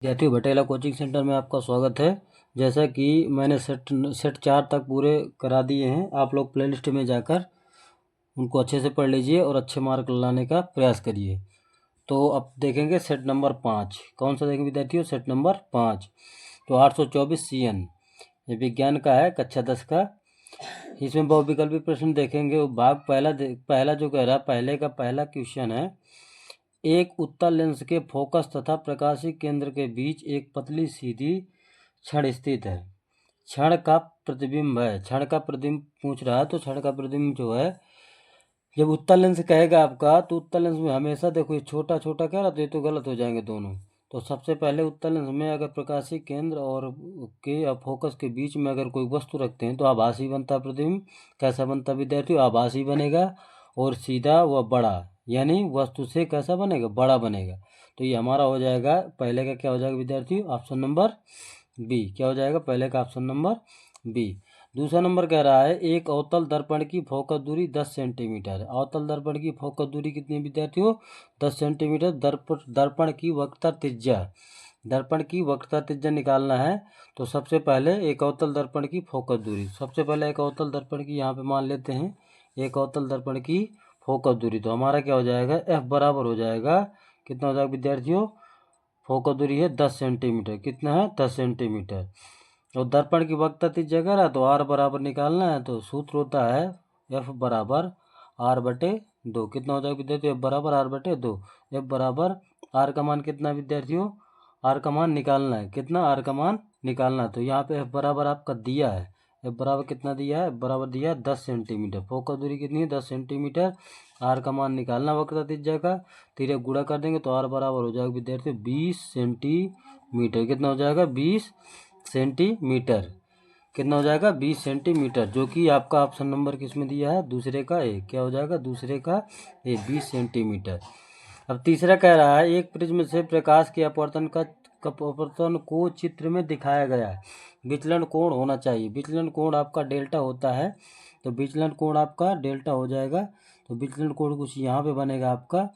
विद्यार्थियों, Batela coaching centre में आपका स्वागत है। जैसा कि मैंने सेट 4 तक पूरे करा दिए हैं, आप लोग प्लेलिस्ट में जाकर उनको अच्छे से पढ़ लीजिए और अच्छे मार्क लाने का प्रयास करिए। तो अब देखेंगे सेट नंबर 5। कौन सा देखेंगे विद्यार्थियों? Set number 5। तो 824 CN ये विज्ञान का है, कक्षा 10 का। इसमें बहुविकल्पी प्रश्न देखेंगे। भाग पहला जो कह रहा है, पहला क्वेश्चन है, एक उत्तल लेंस के फोकस तथा प्रकाशीय केंद्र के बीच एक पतली सीधी छड़ स्थित है। छड़ का प्रतिबिंब है। छड़ का प्रतिबिंब पूछ रहा है, तो छड़ का प्रतिबिंब जो है, जब उत्तल लेंस कहेगा आपका, तो उत्तल लेंस में हमेशा देखो ये छोटा छोटा कह रहा, तो ये तो गलत हो जाएंगे दोनों। तो सबसे पहले उत्तल लेंस में अगर प्रकाशीय केंद्र और के या फोकस के बीच में अगर कोई वस्तु रखते हैं तो आभासी बनता प्रतिबिंब। कैसा बनता विद्यार्थियों? आभासी बनेगा और सीधा व बड़ा, यानी वस्तु से कैसा बनेगा? बड़ा बनेगा। तो ये हमारा हो जाएगा पहले का, क्या हो जाएगा विद्यार्थियों? Option number B. क्या हो जाएगा पहले का? Option number B. दूसरा नंबर कह रहा है, एक अवतल दर्पण की फोकस दूरी 10 सेंटीमीटर। अवतल दर्पण की फोकस दूरी कितनी विद्यार्थियों? 10 सेंटीमीटर। दर्पण की वक्रता त्रिज्या, दर्पण की वक्रता त्रिज्या निकालना है। तो सबसे पहले एक अवतल दर्पण की फोकस दूरी, सबसे पहले एक अवतल दर्पण की यहाँ पे मान लेते हैं, एक अवतल दर्पण की फोकस दूरी। तो हमारा क्या हो जाएगा? F बराबर हो जाएगा, कितना हो जाएगा विद्यार्थियों? फोकस दूरी है 10 सेंटीमीटर। कितना है? 10 सेंटीमीटर। और दर्पण की वक्रता त्रिज्या कह रहा, तो R बराबर निकालना है। तो सूत्र होता है F बराबर R/2। कितना हो जाएगा विद्यार्थियों? F बराबर R/2। F बराबर R का मान कितना विद्यार्थियों? R का मान निकालना है। कितना? R का मान निकालना है। तो यहाँ पे F बराबर आपका दिया है। F बराबर कितना दिया है? F बराबर दिया है 10 सेंटीमीटर। फोकस दूरी कितनी है? 10 सेंटीमीटर। R का मान निकालना वक्रता त्रिज्या का, तिरे गुणा कर देंगे तो R बराबर हो जाएगा विद्यार्थियों 20 सेंटीमीटर। कितना हो जाएगा? 20 सेंटीमीटर। कितना हो जाएगा? 20 सेंटीमीटर, जो कि आपका ऑप्शन नंबर किसमें दिया है? दूसरे का ए। क्या हो जाएगा? दूसरे का ए, 20 सेंटीमीटर। अब तीसरा कह रहा है, एक प्रिज्म से प्रकाश के अपवर्तन को चित्र में दिखाया गया है। विचलन कोण होना चाहिए। विचलन कोण आपका डेल्टा होता है, तो विचलन कोण आपका डेल्टा हो जाएगा। तो विचलन कोण कुछ यहाँ पे बनेगा आपका।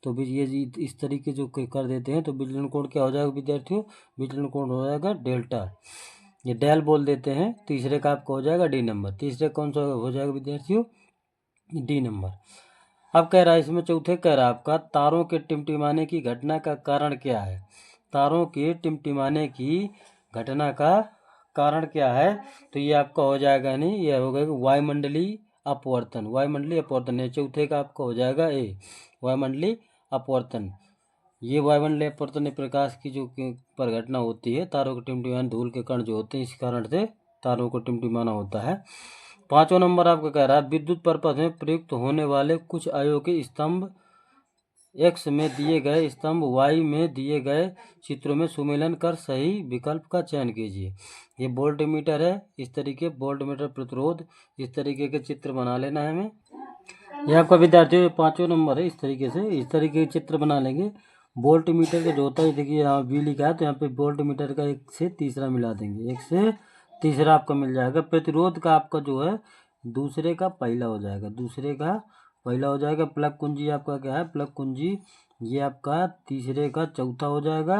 तो ये इस तरीके जो कर देते हैं, तो विचलन कोण क्या हो जाएगा विद्यार्थियों? विचलन कोण हो जाएगा डेल्टा, ये डेल बोल देते हैं। तीसरे का आपका हो जाएगा डी नंबर। तीसरे कौन सा हो जाएगा विद्यार्थियों? D number. अब कह रहा है, इसमें चौथे कह रहा है आपका, तारों के टिमटिमाने की घटना का कारण क्या है? तारों के टिमटिमाने की घटना का कारण क्या है? तो ये आपका हो जाएगा, नहीं, ये हो गया वायुमंडलीय अपवर्तन। वायुमंडलीय अपवर्तन है। चौथे का आपका हो जाएगा ए, वायुमंडलीय अपवर्तन। ये वायुमंडलीय अपवर्तन प्रकाश की जो पर घटना होती है, तारों के टिमटिमाने, धूल के कण जो होते हैं, इस कारण से तारों को टिमटिमाना होता है। पांचवा नंबर आपका कह रहा है, विद्युत परपथ में प्रयुक्त होने वाले कुछ अयोग्य स्तंभ एक्स में दिए गए स्तंभ वाई में दिए गए चित्रों में सुमेलन कर सही विकल्प का चयन कीजिए। ये वोल्ट मीटर है। इस तरीके वोल्ट मीटर प्रतिरोध, इस तरीके के चित्र बना लेना है हमें। ये आपका विद्यार्थियों 5वां नंबर है। इस तरीके से, इस तरीके के चित्र बना लेंगे। वोल्ट मीटर का जो होता है, देखिए यहाँ बी लिखा है, तो यहाँ पे वोल्ट मीटर का एक से तीसरा मिला देंगे, एक से तीसरा आपका मिल जाएगा। प्रतिरोध का आपका जो है दूसरे का पहला हो जाएगा, दूसरे का पहला हो जाएगा। प्लग कुंजी आपका क्या है? प्लग कुंजी ये आपका तीसरे का चौथा हो जाएगा।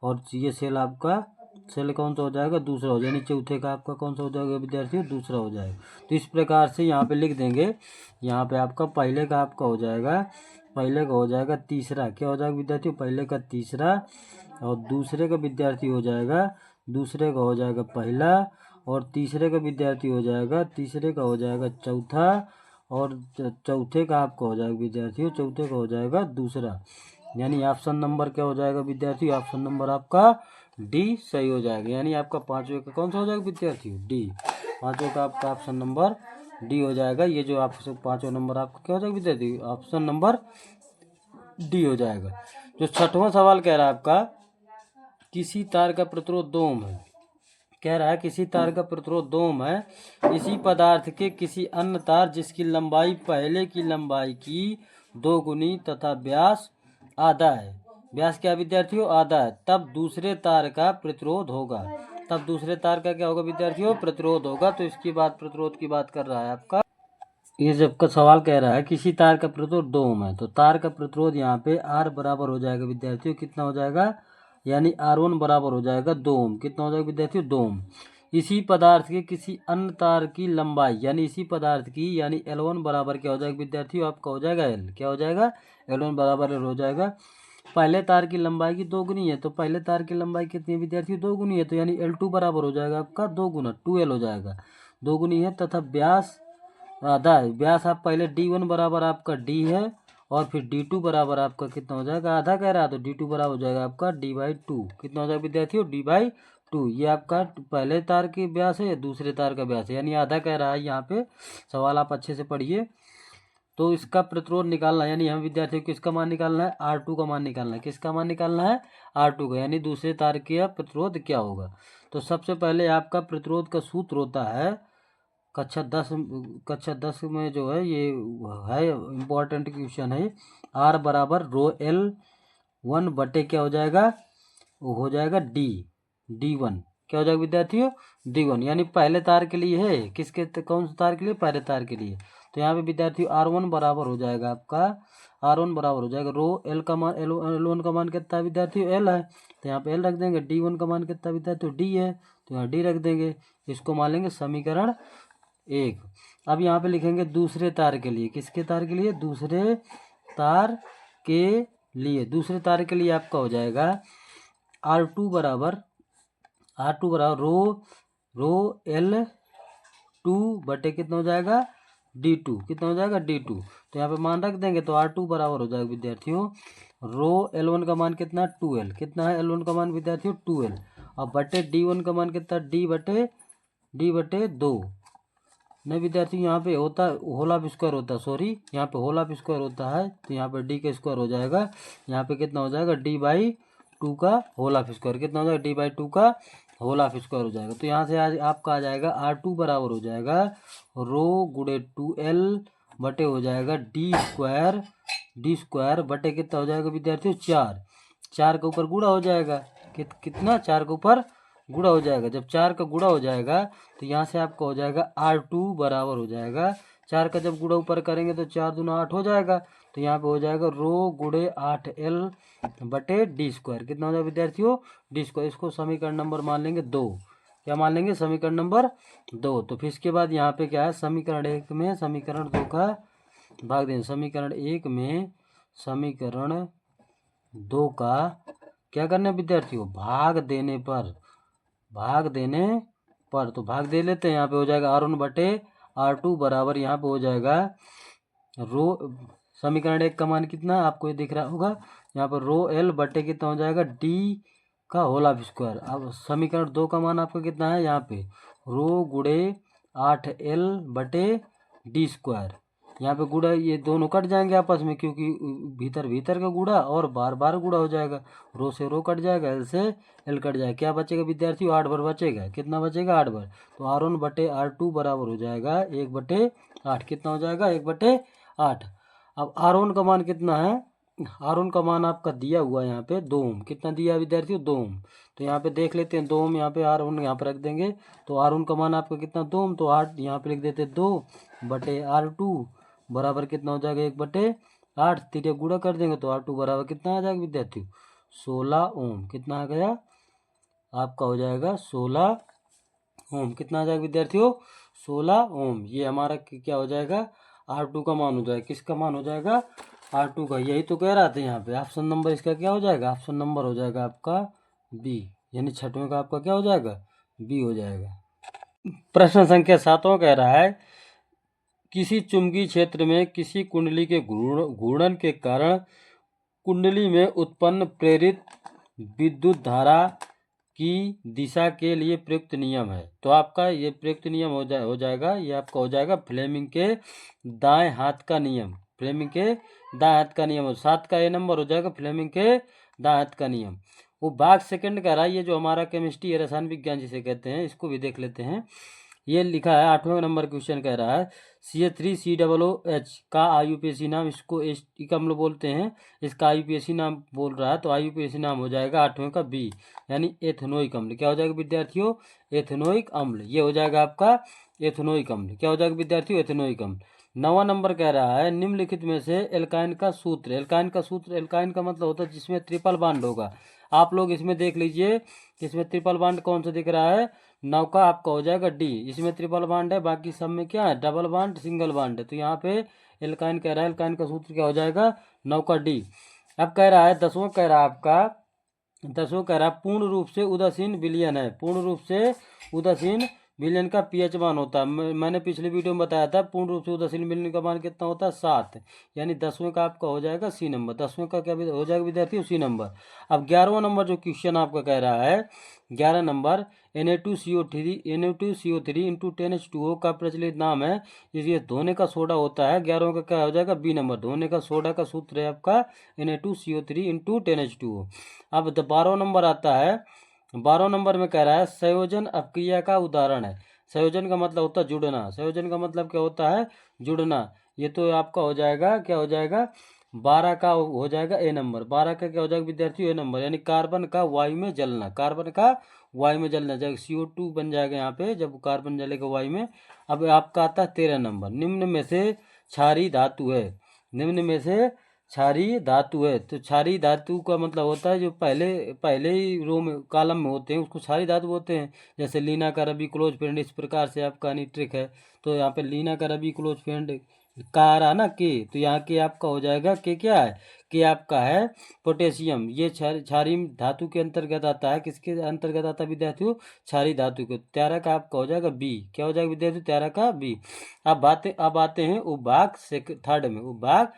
और ये सेल आपका, सेल कौन सा हो जाएगा? दूसरा हो जाएगा। यानी चौथे का आपका कौन सा हो जाएगा विद्यार्थियों? दूसरा हो जाएगा। तो इस प्रकार से यहाँ पे लिख देंगे। यहाँ पे आपका पहले का आपका हो जाएगा, पहले का हो जाएगा तीसरा। क्या हो जाएगा विद्यार्थियों? पहले का तीसरा। और दूसरे का विद्यार्थी हो जाएगा, दूसरे का हो जाएगा पहला। और तीसरे का विद्यार्थी हो जाएगा, तीसरे का हो जाएगा चौथा। और चौथे का आपका हो जाएगा विद्यार्थियों, चौथे का हो जाएगा दूसरा। यानी ऑप्शन नंबर क्या हो जाएगा विद्यार्थी? ऑप्शन नंबर आपका डी सही हो जाएगा। यानी आपका पांचवे का कौन सा हो जाएगा विद्यार्थियों? डी। पांचवे का आपका ऑप्शन नंबर डी हो जाएगा। ये जो आपसे पांचवा नंबर आपका क्या हो जाएगा विद्यार्थी? ऑप्शन नंबर डी हो जाएगा। जो छठवां सवाल कह रहा है आपका, किसी तार का प्रतिरोध 2 ओम है। कह रहा है किसी तार का प्रतिरोध 2 ओम है, इसी पदार्थ के किसी अन्य तार जिसकी लंबाई पहले की लंबाई की 2 गुनी तथा व्यास आधा है। व्यास क्या विद्यार्थियों? आधा है। तब दूसरे तार का प्रतिरोध होगा। तब दूसरे तार का क्या होगा विद्यार्थियों? प्रतिरोध होगा। तो इसकी बात, प्रतिरोध की बात कर रहा है आपका। ये जब का सवाल कह रहा है किसी तार का प्रतिरोध 2 ओम है, तो तार का प्रतिरोध यहाँ पे R बराबर हो जाएगा विद्यार्थियों, कितना हो जाएगा? यानी R1 बराबर हो जाएगा 2 ओम। कितना हो जाएगा विद्यार्थियों? 2 ओम। इसी पदार्थ के किसी अन्य तार की लंबाई यानी इसी पदार्थ की यानी L1 बराबर क्या हो जाएगा विद्यार्थियों? आपका हो जाएगा L। क्या हो जाएगा? L1 बराबर L हो जाएगा। पहले तार की लंबाई की 2 गुनी है, तो पहले तार की लंबाई कितनी है विद्यार्थियों? 2 गुनी है, तो यानी L2 बराबर हो जाएगा आपका 2 गुना 2L हो जाएगा। 2 गुनी है तथा व्यास आधा है। व्यास आप पहले D1 बराबर आपका D है और फिर D2 बराबर आपका कितना हो जाएगा? आधा कह रहा है, तो D2 बराबर हो जाएगा आपका D/2। कितना हो जाएगा विद्यार्थियों? D/2। ये आपका पहले तार की व्यास है, दूसरे तार का व्यास है, यानी आधा कह रहा है यहाँ पे। सवाल आप अच्छे से पढ़िए। तो इसका प्रतिरोध निकालना यानी हम विद्यार्थियों को किसका मान निकालना है? R2 का मान निकालना है। किसका मान निकालना है? R2 का, यानी दूसरे तार का प्रतिरोध क्या होगा। तो सबसे पहले आपका प्रतिरोध का सूत्र होता है कक्षा 10 में जो है ये है इम्पोर्टेंट क्वेश्चन है। R बराबर ρL1 बटे क्या हो जाएगा? वो हो जाएगा D1। क्या हो जाएगा विद्यार्थियों? D1, यानी पहले तार के लिए है। किसके कौन से तार के लिए? पहले तार के लिए। तो यहाँ पे विद्यार्थियों R1 बराबर हो जाएगा आपका R1 बराबर हो जाएगा ρL का मान L1 का मान कितना है विद्यार्थियों? L है, तो यहाँ पे L रख देंगे। D1 का मान कितना विद्यार्थियों? D है, तो यहाँ D रख देंगे। इसको मान लेंगे समीकरण 1। अब यहाँ पे लिखेंगे दूसरे तार के लिए। किसके तार के लिए? दूसरे तार के लिए। दूसरे तार के लिए आपका हो जाएगा R2 बराबर ρL2 बटे कितना हो जाएगा? D2। कितना हो जाएगा? D2। तो यहाँ पे मान रख देंगे, तो R2 बराबर हो जाएगा विद्यार्थियों ρL1 का मान कितना? 2L। कितना है L1 का मान विद्यार्थियों? 2L। और बटे D1 का मान कितना? D बटे 2। नहीं विद्यार्थी, यहाँ पे होता होल ऑफ स्क्वायर होता है, सॉरी, यहाँ पे होल ऑफ स्क्वायर होता है, तो यहाँ पे D का स्क्वायर हो जाएगा। यहाँ पे कितना हो जाएगा? D/2 का होल ऑफ स्क्वायर। कितना हो जाएगा? D/2 का होल ऑफ स्क्वायर हो जाएगा। तो यहाँ से आज आपका आ जाएगा R2 बराबर हो जाएगा ρ/2L बटे हो जाएगा D स्क्वायर बटे कितना हो जाएगा विद्यार्थियों? 4। 4 के ऊपर गुणा हो जाएगा। कितना? 4 के ऊपर गुणा हो जाएगा। जब 4 का गुणा हो जाएगा तो यहाँ से आपका हो जाएगा R2 बराबर हो जाएगा 4 का जब गुणा ऊपर करेंगे तो 4 दूना 8 हो जाएगा। तो यहाँ पे हो जाएगा ρ/8L बटे D स्क्वायर। कितना हो जाएगा विद्यार्थियों? D square. इसको समीकरण नंबर मान लेंगे 2। क्या मान लेंगे? समीकरण नंबर 2। तो फिर इसके बाद यहाँ पे क्या है? समीकरण 1 में समीकरण 2 का भाग देंगे। समीकरण 1 में समीकरण 2 का क्या करना है विद्यार्थियों? भाग देने पर तो भाग दे लेते हैं। यहाँ पे हो जाएगा R1 बटे R2 बराबर यहाँ पे हो जाएगा समीकरण 1 का मान कितना आपको ये दिख रहा होगा, यहाँ पर ρL बटे कितना हो जाएगा? D का होल ऑफ स्क्वायर। अब समीकरण 2 का मान आपका कितना है? यहाँ पे ρ/8L बटे D स्क्वायर। यहाँ पे गुड़ा ये दोनों कट जाएंगे आपस में, क्योंकि भीतर का गुड़ा और बार गुड़ा हो जाएगा। रो से रो कट जाएगा, एल से एल कट जाएगा। क्या बचेगा विद्यार्थियों? 8 बार बचेगा। कितना बचेगा? 8 बार। तो R1 बटे R2 बराबर हो जाएगा 1/8। कितना हो जाएगा? 1/8। अब R1 का मान कितना है? R1 का मान आपका दिया हुआ है यहाँ पे 2 ओम। कितना दिया है विद्यार्थियों? 2 ओम। तो यहाँ पे देख लेते हैं 2 ओम, यहाँ पे R1 यहाँ पे रख देंगे। तो R1 का मान आपका कितना? 2 ओम। तो 8 यहाँ पे लिख देते 2 बटे R2 बराबर कितना हो जाएगा? 1/8। तीन गुणा कर देंगे तो R2 बराबर कितना आ जाएगा विद्यार्थियों? 16 ओम। कितना आ गया? आपका हो जाएगा 16 ओम। कितना आ जाएगा विद्यार्थियों? 16 ओम। ये हमारा क्या हो जाएगा? R2 का मान हो जाएगा। किसका मान हो जाएगा? R2 का। यही तो कह रहा था यहाँ पे। ऑप्शन नंबर इसका क्या हो जाएगा? ऑप्शन नंबर हो जाएगा आपका बी, यानी छठवें का आपका क्या हो जाएगा? बी हो जाएगा। प्रश्न संख्या 7वां कह रहा है किसी चुंबकीय क्षेत्र में किसी कुंडली के घूर्णन के कारण कुंडली में उत्पन्न प्रेरित विद्युत धारा की दिशा के लिए प्रयुक्त नियम है। तो आपका ये प्रयुक्त नियम हो जाएगा, ये आपका हो जाएगा फ्लेमिंग के दाएं हाथ का नियम। फ्लेमिंग के दाएं हाथ का नियम 7 का ये नंबर हो जाएगा, फ्लेमिंग के दाएं हाथ का नियम। वो भाग सेकंड कह रहा है, ये जो हमारा केमिस्ट्री है, रसायन विज्ञान जिसे कहते हैं, इसको भी देख लेते हैं। ये लिखा है 8वें नंबर क्वेश्चन कह रहा है CH3COOH का IUPAC नाम, इसको एसिटिक अम्ल बोलते हैं, इसका IUPAC नाम बोल रहा है। तो IUPAC नाम हो जाएगा 8वें का बी, यानी एथेनोइक अम्ल। क्या हो जाएगा विद्यार्थियों? एथेनोइक अम्ल। ये हो जाएगा आपका एथेनोइक अम्ल। क्या हो जाएगा विद्यार्थियों? एथेनोइक अम्ल। 9वां नंबर कह रहा है निम्नलिखित में से एल्काइन का सूत्र। एल्काइन का सूत्र, एल्काइन का मतलब होता है जिसमें ट्रिपल बॉन्ड होगा। आप लोग इसमें देख लीजिए, इसमें ट्रिपल बॉन्ड कौन सा दिख रहा है, 9 का आपका हो जाएगा डी। इसमें ट्रिपल बॉन्ड है, बाकी सब में क्या है, डबल बॉन्ड सिंगल बॉन्ड है। तो यहाँ पे एल्काइन कह रहा है, एल्काइन का सूत्र क्या हो जाएगा, 9 का डी। अब कह रहा है 10वां कह रहा है आपका, 10वां कह रहा है पूर्ण रूप से उदासीन विलयन है। पूर्ण रूप से उदासीन विलयन का पीएच मान होता है, मैंने पिछले वीडियो में बताया था पूर्ण रूप से उदासीन विलयन का मान कितना होता है, 7। यानी 10वें का आपका हो जाएगा सी नंबर। 10वें का क्या हो जाएगा विद्यार्थी, सी नंबर। अब 11वां नंबर जो क्वेश्चन आपका कह रहा है, 11 नंबर Na2CO3 इंटू 10H2O का प्रचलित नाम है, इसलिए धोने का सोडा होता है। 11वें का क्या हो जाएगा, बी नंबर। धोने का सोडा का सूत्र है आपका Na2CO3 इंटू 10H2O। अब 12वां नंबर आता है, 12 नंबर में कह रहा है संयोजन अपक्रिया का उदाहरण है। संयोजन का मतलब होता है जुड़ना। संयोजन का मतलब क्या होता है, जुड़ना। ये तो आपका हो जाएगा, क्या हो जाएगा, 12 का हो जाएगा ए नंबर। 12 का क्या हो जाएगा विद्यार्थी, ए नंबर। यानी कार्बन का वायु में जलना, कार्बन का वायु में जलना जाएगा, CO2 बन जाएगा यहाँ पे जब कार्बन जलेगा वायु में। अब आपका आता है 13 नंबर, निम्न में से क्षारीय धातु है। निम्न में से क्षारीय धातु है। तो क्षारीय धातु का मतलब होता है जो पहले पहले ही रो में कॉलम में होते हैं उसको क्षारीय धातु बोलते हैं। जैसे लीना का रबी क्लोज फ्रेंड, इस प्रकार से आपका निट्रिक है। तो यहाँ पे लीना का रबी क्लोज फ्रेंड का आ रहा ना के, तो यहाँ के आपका हो जाएगा के, क्या है के आपका है पोटेशियम। ये क्षारीय धातु के अंतर्गत आता है। किसके अंतर्गत आता है विद्यार्थियों, क्षारीय धातु के। 13 का आपका हो जाएगा बी। क्या हो जाएगा विद्यार्थी, 13 का बी। अब आते हैं उपभाग थर्ड में। उपभाग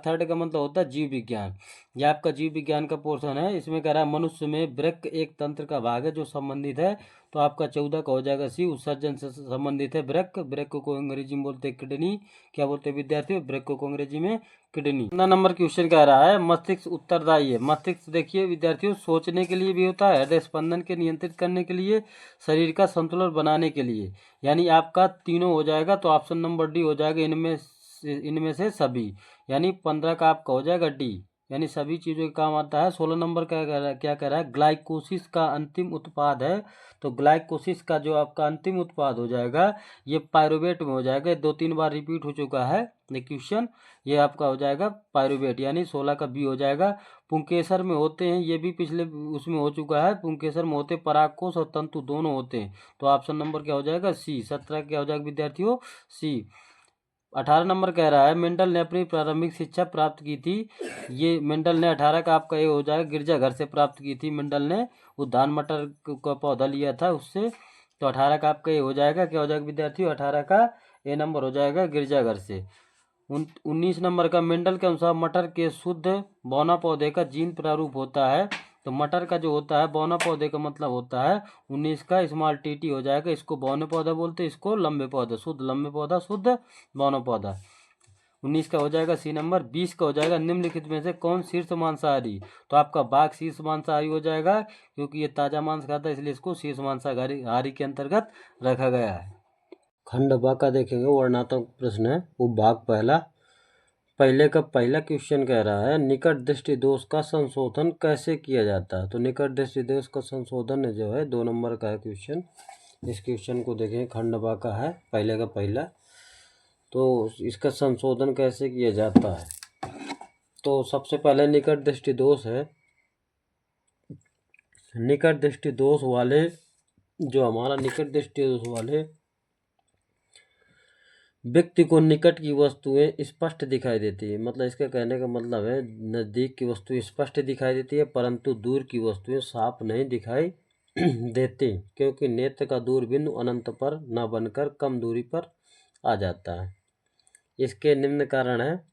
थर्ड का मतलब होता है जीव विज्ञान। यह आपका जीव विज्ञान का पोर्शन है। इसमें कह रहा है मनुष्य में वृक्क एक तंत्र का भाग है जो संबंधित है। तो आपका 14 का हो जाएगा सी। उत्सर्जन से संबंधित है वृक्क। वृक्क को अंग्रेजी में बोलते हैं किडनी। क्या बोलते हैं विद्यार्थी, वृक्क को अंग्रेजी में किडनी। 15 नंबर क्वेश्चन कह रहा है मस्तिष्क उत्तरदायी है। मस्तिष्क देखिए विद्यार्थियों, सोचने के लिए भी होता है, हृदय स्पंदन के नियंत्रित करने के लिए, शरीर का संतुलन बनाने के लिए। यानी आपका तीनों हो जाएगा। तो ऑप्शन नंबर डी हो जाएगा, इनमें से सभी। यानी 15 का आपका हो जाएगा डी, यानी सभी चीज़ों के काम आता है। 16 नंबर क्या कह रहा है, ग्लाइकोसिस का अंतिम उत्पाद है। तो ग्लाइकोसिस का जो आपका अंतिम उत्पाद हो जाएगा ये पायरुवेट में हो जाएगा। 2-3 बार रिपीट हो चुका है ये क्वेश्चन। ये आपका हो जाएगा पायरुवेट, यानी 16 का बी हो जाएगा। पुंकेसर में होते हैं, ये भी पिछले उसमें हो चुका है। पुंकेसर में होते परागकोश और तंतु दोनों होते हैं। तो ऑप्शन नंबर क्या हो जाएगा, सी। 17 क्या हो जाएगा विद्यार्थियों, सी। 18 नंबर कह रहा है मेंडल ने अपनी प्रारंभिक शिक्षा प्राप्त की थी। ये मेंडल ने 18 का आपका ये हो जाएगा गिरजाघर से प्राप्त की थी। मेंडल ने वो धान मटर का पौधा लिया था उससे। तो 18 का आपका ये हो जाएगा, क्या हो जाएगा विद्यार्थियों, 18 का ए नंबर हो जाएगा गिरजाघर से। 19 नंबर का मेंडल के अनुसार मटर के शुद्ध बौना पौधे का जीन प्रारूप होता है। तो मटर का जो होता है बौना पौधे का मतलब होता है 19 का स्मॉल टीटी हो जाएगा। इसको बौने पौधा बोलते हैं, इसको लंबे पौधा, शुद्ध लंबे पौधा, शुद्ध बौना पौधा। 19 का हो जाएगा सी नंबर। 20 का हो जाएगा निम्नलिखित में से कौन शीर्ष मांसाहारी। तो आपका बाघ शीर्ष मांसाहारी हो जाएगा, क्योंकि ये ताजा मांस खाता है इसलिए इसको शीर्ष मांसाहारी के अंतर्गत रखा गया है। खंड बा का देखेंगे, वर्णनात्मक प्रश्न है। उपभाग पहला, पहले का पहला क्वेश्चन कह रहा है निकट दृष्टि दोष का संशोधन कैसे किया जाता है। तो निकट दृष्टि दोष का संशोधन जो है 2 नंबर का है क्वेश्चन। इस क्वेश्चन को देखें, खंड बा का है, पहले का पहला। तो इसका संशोधन कैसे किया जाता है। तो सबसे पहले निकट दृष्टि दोष है। निकट दृष्टि दोष वाले जो हमारा निकट दृष्टि दोष वाले व्यक्ति को निकट की वस्तुएं स्पष्ट दिखाई देती है। मतलब इसका कहने का मतलब है नज़दीक की वस्तुएं स्पष्ट दिखाई देती है परंतु दूर की वस्तुएं साफ नहीं दिखाई देती, क्योंकि नेत्र का दूरबिंदु अनंत पर न बनकर कम दूरी पर आ जाता है। इसके निम्न कारण है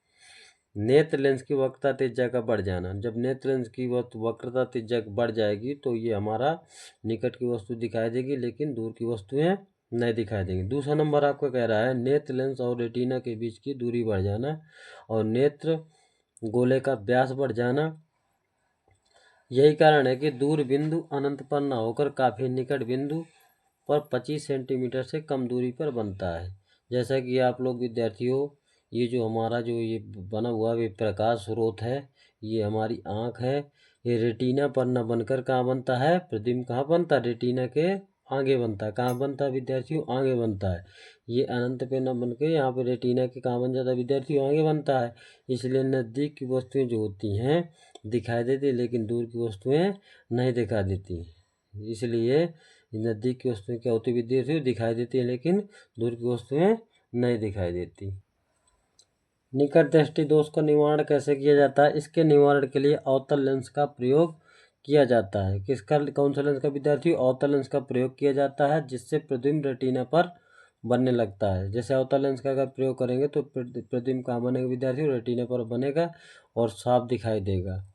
नेत्र लेंस की वक्रता त्रिज्या का बढ़ जाना। जब नेत्र लेंस की वक्रता त्रिज्या बढ़ जाएगी तो ये हमारा निकट की वस्तु दिखाई देगी लेकिन दूर की वस्तुएं नहीं दिखाई देंगे। दूसरा नंबर आपका कह रहा है नेत्र लेंस और रेटिना के बीच की दूरी बढ़ जाना और नेत्र गोले का व्यास बढ़ जाना। यही कारण है कि दूर बिंदु अनंत पर न होकर काफ़ी निकट बिंदु पर 25 सेंटीमीटर से कम दूरी पर बनता है। जैसा कि आप लोग विद्यार्थियों, ये जो हमारा जो ये बना हुआ ये प्रकाश स्रोत है, ये हमारी आँख है। ये रेटिना पर न बनकर कहाँ बनता है, प्रतिबिंब कहाँ बनता है, रेटिना के आगे बनता है। कहाँ बनता है विद्यार्थियों? आगे बनता है। ये अनंत पे न बन के यहाँ पे रेटिना के कहाँ बन जाता है विद्यार्थियों? आगे बनता है। इसलिए नज़दीक की वस्तुएं जो होती हैं दिखाई देती, लेकिन दूर की वस्तुएं नहीं दिखा देती। इसलिए नज़दीक की वस्तुएं क्या होती है विद्यार्थियों? दिखाई देती है, लेकिन दूर की वस्तुएं नहीं दिखाई देती। निकट दृष्टि दोष का निवारण कैसे किया जाता है? इसके निवारण के लिए अवतल लेंस का प्रयोग किया जाता है। किसका? कौन सा लेंस का विद्यार्थी? अवतल लेंस का प्रयोग किया जाता है, जिससे प्रतिबिंब रेटिना पर बनने लगता है। जैसे अवतल लेंस का अगर प्रयोग करेंगे तो प्रतिबिंब कहाँ बनेगा विद्यार्थी? रेटिना पर बनेगा और साफ दिखाई देगा।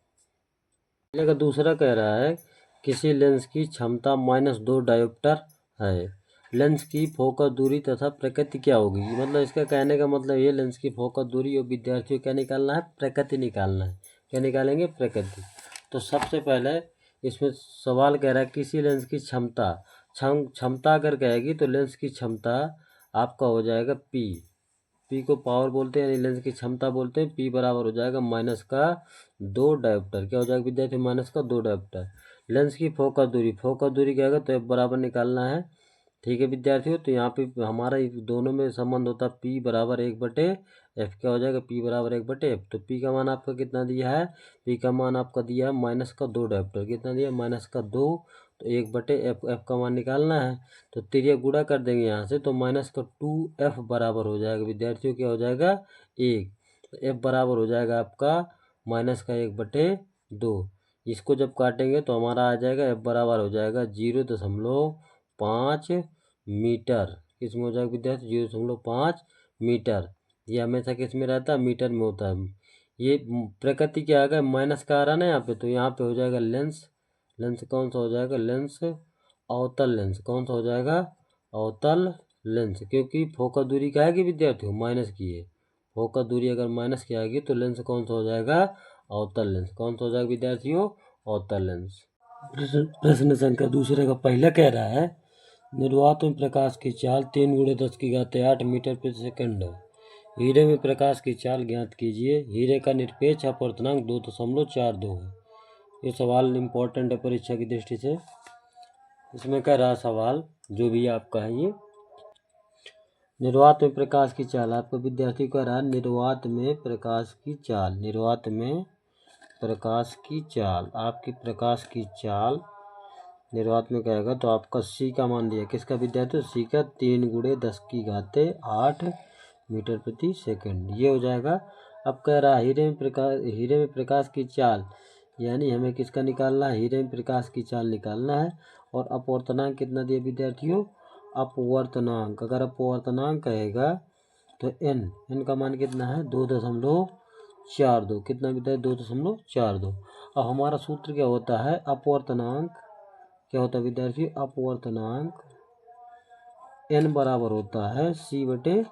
दूसरा कह रहा है किसी लेंस की क्षमता -2 डायोप्टर है, लेंस की फोकस दूरी तथा प्रकृति क्या होगी? मतलब इसका कहने का मतलब ये, लेंस की फोकस दूरी और विद्यार्थियों क्या निकालना है? प्रकृति निकालना है। क्या निकालेंगे? प्रकृति। तो सबसे पहले इसमें सवाल कह रहा है किसी लेंस की क्षमता, क्षमता अगर कहेगी तो लेंस की क्षमता आपका हो जाएगा पी को पावर बोलते हैं, यानी लेंस की क्षमता बोलते हैं। पी बराबर हो जाएगा -2 डायोप्टर। क्या हो जाएगा विद्यार्थी? -2 डायोप्टर। लेंस की फोकस दूरी क्या होगा? तो एफ बराबर निकालना है। ठीक है विद्यार्थियों, तो यहाँ पे हमारा दोनों में संबंध होता है पी बराबर 1/f। क्या हो जाएगा? पी बराबर 1/f। तो पी का मान आपका कितना दिया है? पी का मान आपका दिया है -2 डायोप्टर। कितना दिया? -2। तो 1/f, एफ का मान निकालना है तो तिर्यक गुणा कर देंगे यहाँ से, तो -2f बराबर हो जाएगा विद्यार्थियों। क्या हो जाएगा? 1। तो f बराबर हो जाएगा आपका -1/2। इसको जब काटेंगे तो हमारा आ जाएगा f बराबर हो जाएगा 0.5 मीटर। किस में हो जाएगा विद्यार्थी? 0.5 मीटर। ये हमेशा किस में रहता है? मीटर में होता है। ये प्रकृति क्या आ गया? माइनस का आ रहा ना यहाँ पे, तो यहाँ पे हो जाएगा लेंस। लेंस कौन सा हो जाएगा? लेंस अवतल लेंस। कौन सा हो जाएगा? अवतल लेंस, क्योंकि फोकस दूरी क्या आएगी विद्यार्थियों? माइनस की है। फोकस दूरी अगर माइनस की आएगी तो लेंस कौन सा हो जाएगा? अवतल लेंस। कौन सा हो जाएगा विद्यार्थियों? अवतल लेंस। प्रश्न संख्या दूसरे का पहला कह रहा है निर्वात में प्रकाश की चाल 3 × 10⁸ मीटर प्रति सेकंड है। हीरे में प्रकाश की चाल ज्ञात कीजिए। हीरे का निरपेक्ष अपवर्तनांक 2.42 है। ये सवाल इम्पोर्टेंट है परीक्षा की दृष्टि से। इसमें कह रहा सवाल जो भी आपका है, ये निर्वात में प्रकाश की चाल, आपका विद्यार्थी कह रहा है निर्वात में प्रकाश की चाल। निर्वात में प्रकाश की चाल, आपकी प्रकाश की चाल निर्वात में कहेगा तो आपका सी का मान दिया। किसका विद्यार्थी? सी का 3 × 10⁸ मीटर प्रति सेकंड। ये हो जाएगा। अब कह रहा है हीरे में प्रकाश की चाल, यानी हमें किसका निकालना है? हीरे में प्रकाश की चाल निकालना है। और अपवर्तनांक कितना दिया विद्यार्थियों? अपवर्तनांक। अगर अपवर्तनांक कहेगा तो एन का मान कितना है? 2.42। कितना विद्यार्थी? 2.42। अब हमारा सूत्र क्या होता है? अपवर्तनांक क्या होता है विद्यार्थी? अपवर्तनांक n बराबर होता है c/v।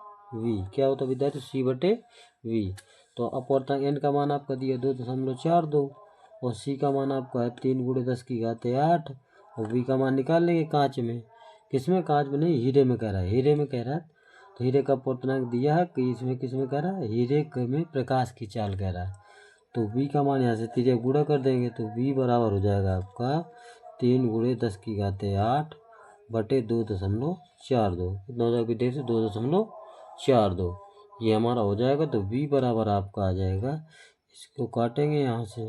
क्या होता है विद्यार्थी? c/v। तो अपवर्तनांक n का मान आपका दिया 2.42 और c का मान आपका है 3 × 10⁸ और v का मान निकाल लेंगे कांच में। किसमें? कांच में नहीं, हीरे में कह रहा है। हीरे में कह रहा है तो हीरे का अपवर्तनांक दिया है कि इसमें किसमें कह रहा है? हीरे में प्रकाश की चाल कह रहा है। तो v का मान यहाँ से तिर्यक गुणा कर देंगे तो v बराबर हो जाएगा आपका 3 × 10⁸ बटे 2.42। कितना हो जाएगा विद्यार्थी? 2.42। ये हमारा हो जाएगा तो v बराबर आपका आ जाएगा। इसको काटेंगे यहाँ से,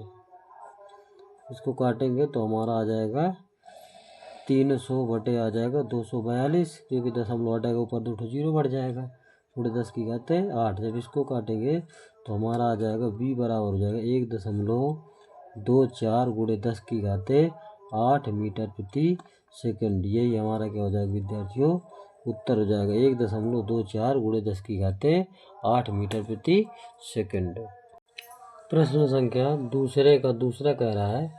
इसको काटेंगे तो हमारा आ जाएगा 300 बटे आ जाएगा 242, क्योंकि दशमलव हटेगा ऊपर 2 0 बढ़ जाएगा। 10⁸ जब इसको काटेंगे तो हमारा आ जाएगा v बराबर हो जाएगा 1.24 × 10⁸ मीटर प्रति सेकंड। यही हमारा क्या हो जाएगा विद्यार्थियों? उत्तर हो जाएगा 1.24 × 10⁸ मीटर प्रति सेकंड। प्रश्न संख्या दूसरे का दूसरा कह रहा है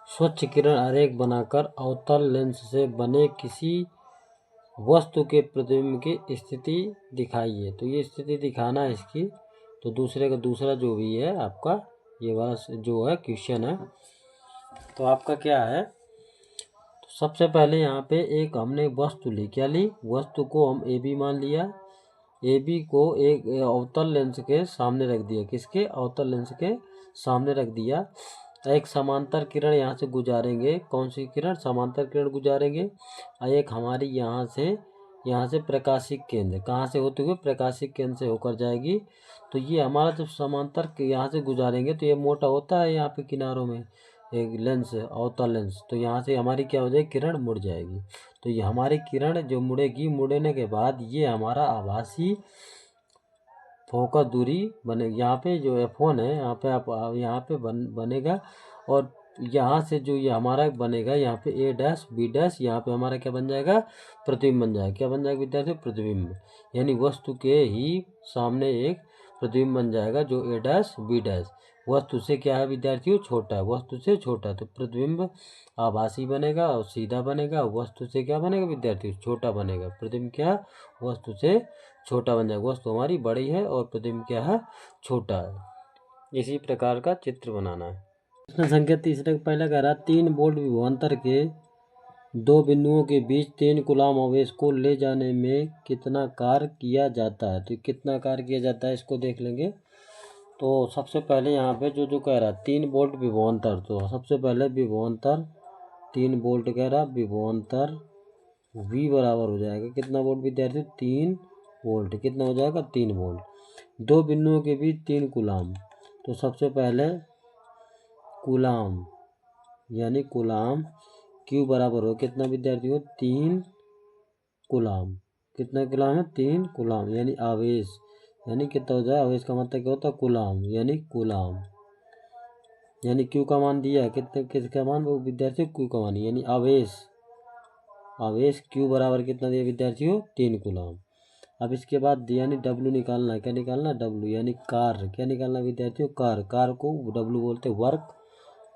स्वच्छ किरण आरेख बनाकर अवतल लेंस से बने किसी वस्तु के प्रतिबिंब की स्थिति दिखाइए। तो ये स्थिति दिखाना है इसकी। तो दूसरे का दूसरा जो भी है आपका ये वाला जो है क्वेश्चन है, तो आपका क्या है? तो सबसे पहले यहाँ पे एक हमने वस्तु ली। क्या ली? वस्तु को हम ए बी मान लिया। ए बी को एक अवतल लेंस के सामने रख दिया। किसके? अवतल लेंस के सामने रख दिया। एक समांतर किरण यहाँ से गुजारेंगे। कौन सी किरण? समांतर किरण गुजारेंगे। और एक हमारी यहाँ से प्रकाशिक केंद्र, कहाँ से होते हुए? प्रकाशिक केंद्र से होकर जाएगी। तो ये हमारा जब समांतर यहाँ से गुजारेंगे तो ये मोटा होता है यहाँ पे किनारों में एक लेंस है, अवतल लेंस। तो यहाँ से हमारी क्या हो जाएगी? किरण मुड़ जाएगी। तो ये हमारी किरण जो मुड़ेगी, मुड़ने के बाद ये हमारा आभासी फोकस दूरी बनेगी। यहाँ पे जो F1 है, यहाँ पे आप यहाँ पे बनेगा। और यहाँ से जो ये हमारा बनेगा, यहाँ पे A डैश B डैश, यहाँ पे हमारा क्या बन जाएगा? प्रतिबिंब बन जाएगा। क्या बन जाएगा विद्यार्थी? प्रतिबिंब। यानी वस्तु के ही सामने एक प्रतिबिंब बन जाएगा जो A डैश B डैश वस्तु से क्या है विद्यार्थियों? छोटा है, वस्तु से छोटा। तो प्रतिबिंब आभासी बनेगा और सीधा बनेगा। वस्तु से क्या बनेगा विद्यार्थियों? छोटा बनेगा। प्रतिबिंब क्या? वस्तु से छोटा बन जाएगा। वस्तु हमारी बड़ी है और प्रतिबिंब क्या है? छोटा है। इसी प्रकार का चित्र बनाना है। प्रश्न संख्या तीसरे का पहला कह रहा है 3 वोल्ट विभवांतर के 2 बिंदुओं के बीच 3 कूलाम आवेश को ले जाने में कितना कार्य किया जाता है। तो कितना कार्य किया जाता है इसको देख लेंगे। तो सबसे पहले यहाँ पे जो कह रहा है 3 वोल्ट विभवांतर, तो सबसे पहले विभवांतर 3 वोल्ट कह रहा, विभवांतर V बराबर हो जाएगा कितना वोल्ट विद्यार्थी? 3 वोल्ट। कितना हो जाएगा? 3 वोल्ट। 2 बिंदुओं के बीच 3 कूलाम। तो सबसे पहले कूलाम यानी कूलाम Q बराबर हो कितना विद्यार्थी हो? 3 कूलाम। कितना कूलाम है? 3 कूलाम। यानी आवेश, यानी कितना हो जाए? आवेश का मतलब क्या होता है? कूलाम, यानी कूलाम। यानी Q का मान दिया है कितने, किसका मान? वो विद्यार्थी Q का मान, यानी आवेश Q बराबर कितना दिया विद्यार्थियों? 3 कूलाम। अब इसके बाद यानी W निकालना है। क्या निकालना? W यानी कार्य। क्या निकालना विद्यार्थियों? कार्य को W बोलते हैं वर्क।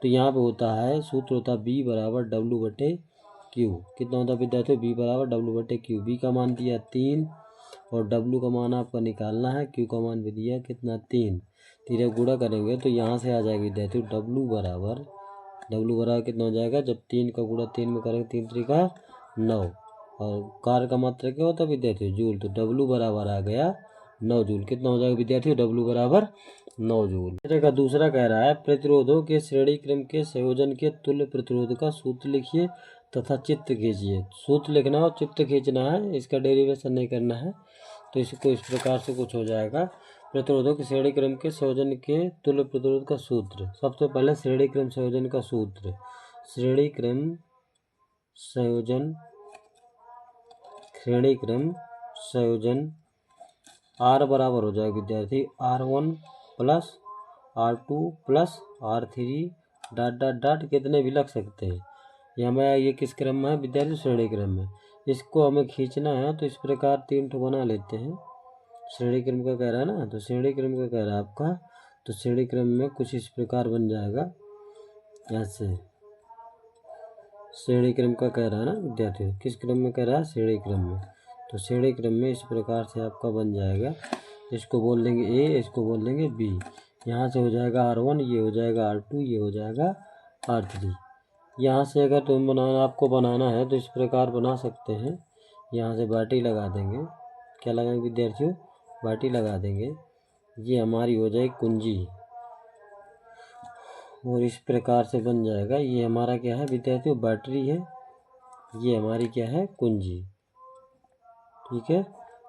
तो यहाँ पे होता है, सूत्र होता है B बराबर W/Q। कितना होता है विद्यार्थियों? B बराबर W/Q। B का मान दिया 3 और W का मान आपका निकालना है। Q का मान भी दिया कितना? 3। तीनों गुणा करेंगे तो यहाँ से आ जाएगा विद्यार्थियों W बराबर कितना हो जाएगा? जब 3 का गुणा 3 में करेंगे 3 3 का 9। और कार्य का मात्रा क्या होता है विद्यार्थियों? जूल। तो W बराबर आ गया 9 जूल। कितना हो जाएगा विद्यार्थियों? W बराबर 9 जूल। का दूसरा कह रहा है प्रतिरोधों के श्रेणी क्रम के संयोजन के तुल्य प्रतिरोध का सूत्र लिखिए तथा चित्र खींचिए। सूत्र लिखना और चित्र खींचना है, इसका डेरिवेशन नहीं करना है। तो इसको इस प्रकार से कुछ हो जाएगा। प्रतिरोधों के श्रेणी क्रम के संयोजन के तुल्य प्रतिरोध का सूत्र। सबसे पहले श्रेणी क्रम संयोजन का सूत्र। श्रेणी क्रम संयोजन R बराबर हो जाएगा विद्यार्थी R1 plus R2 plus R3 dot dot dot कितने भी लग सकते हैं। यहाँ में ये किस क्रम में है विद्यार्थी? श्रेणी क्रम में। इसको हमें खींचना है तो इस प्रकार 3 ठो बना लेते हैं। श्रेणी क्रम का कह रहा है ना, तो श्रेणी क्रम का कह रहा है आपका, तो श्रेणी क्रम में कुछ इस प्रकार बन जाएगा ऐसे। श्रेणी क्रम का कह रहा है ना विद्यार्थी, किस क्रम में कह रहा है? श्रेणी क्रम में। तो श्रेणी क्रम में इस प्रकार से आपका बन जाएगा। इसको बोल देंगे A, इसको बोल देंगे B। यहाँ से हो जाएगा R1, ये हो जाएगा R2, ये हो जाएगा R3। यहाँ से अगर आपको बनाना है तो इस प्रकार बना सकते हैं। यहाँ से बाटी लगा देंगे। क्या लगाएंगे विद्यार्थियों? बाटी लगा देंगे। ये हमारी हो जाएगी कुंजी और इस प्रकार से बन जाएगा। ये हमारा क्या है विद्यार्थियों? बैटरी है। ये हमारी क्या है? कुंजी। ठीक है।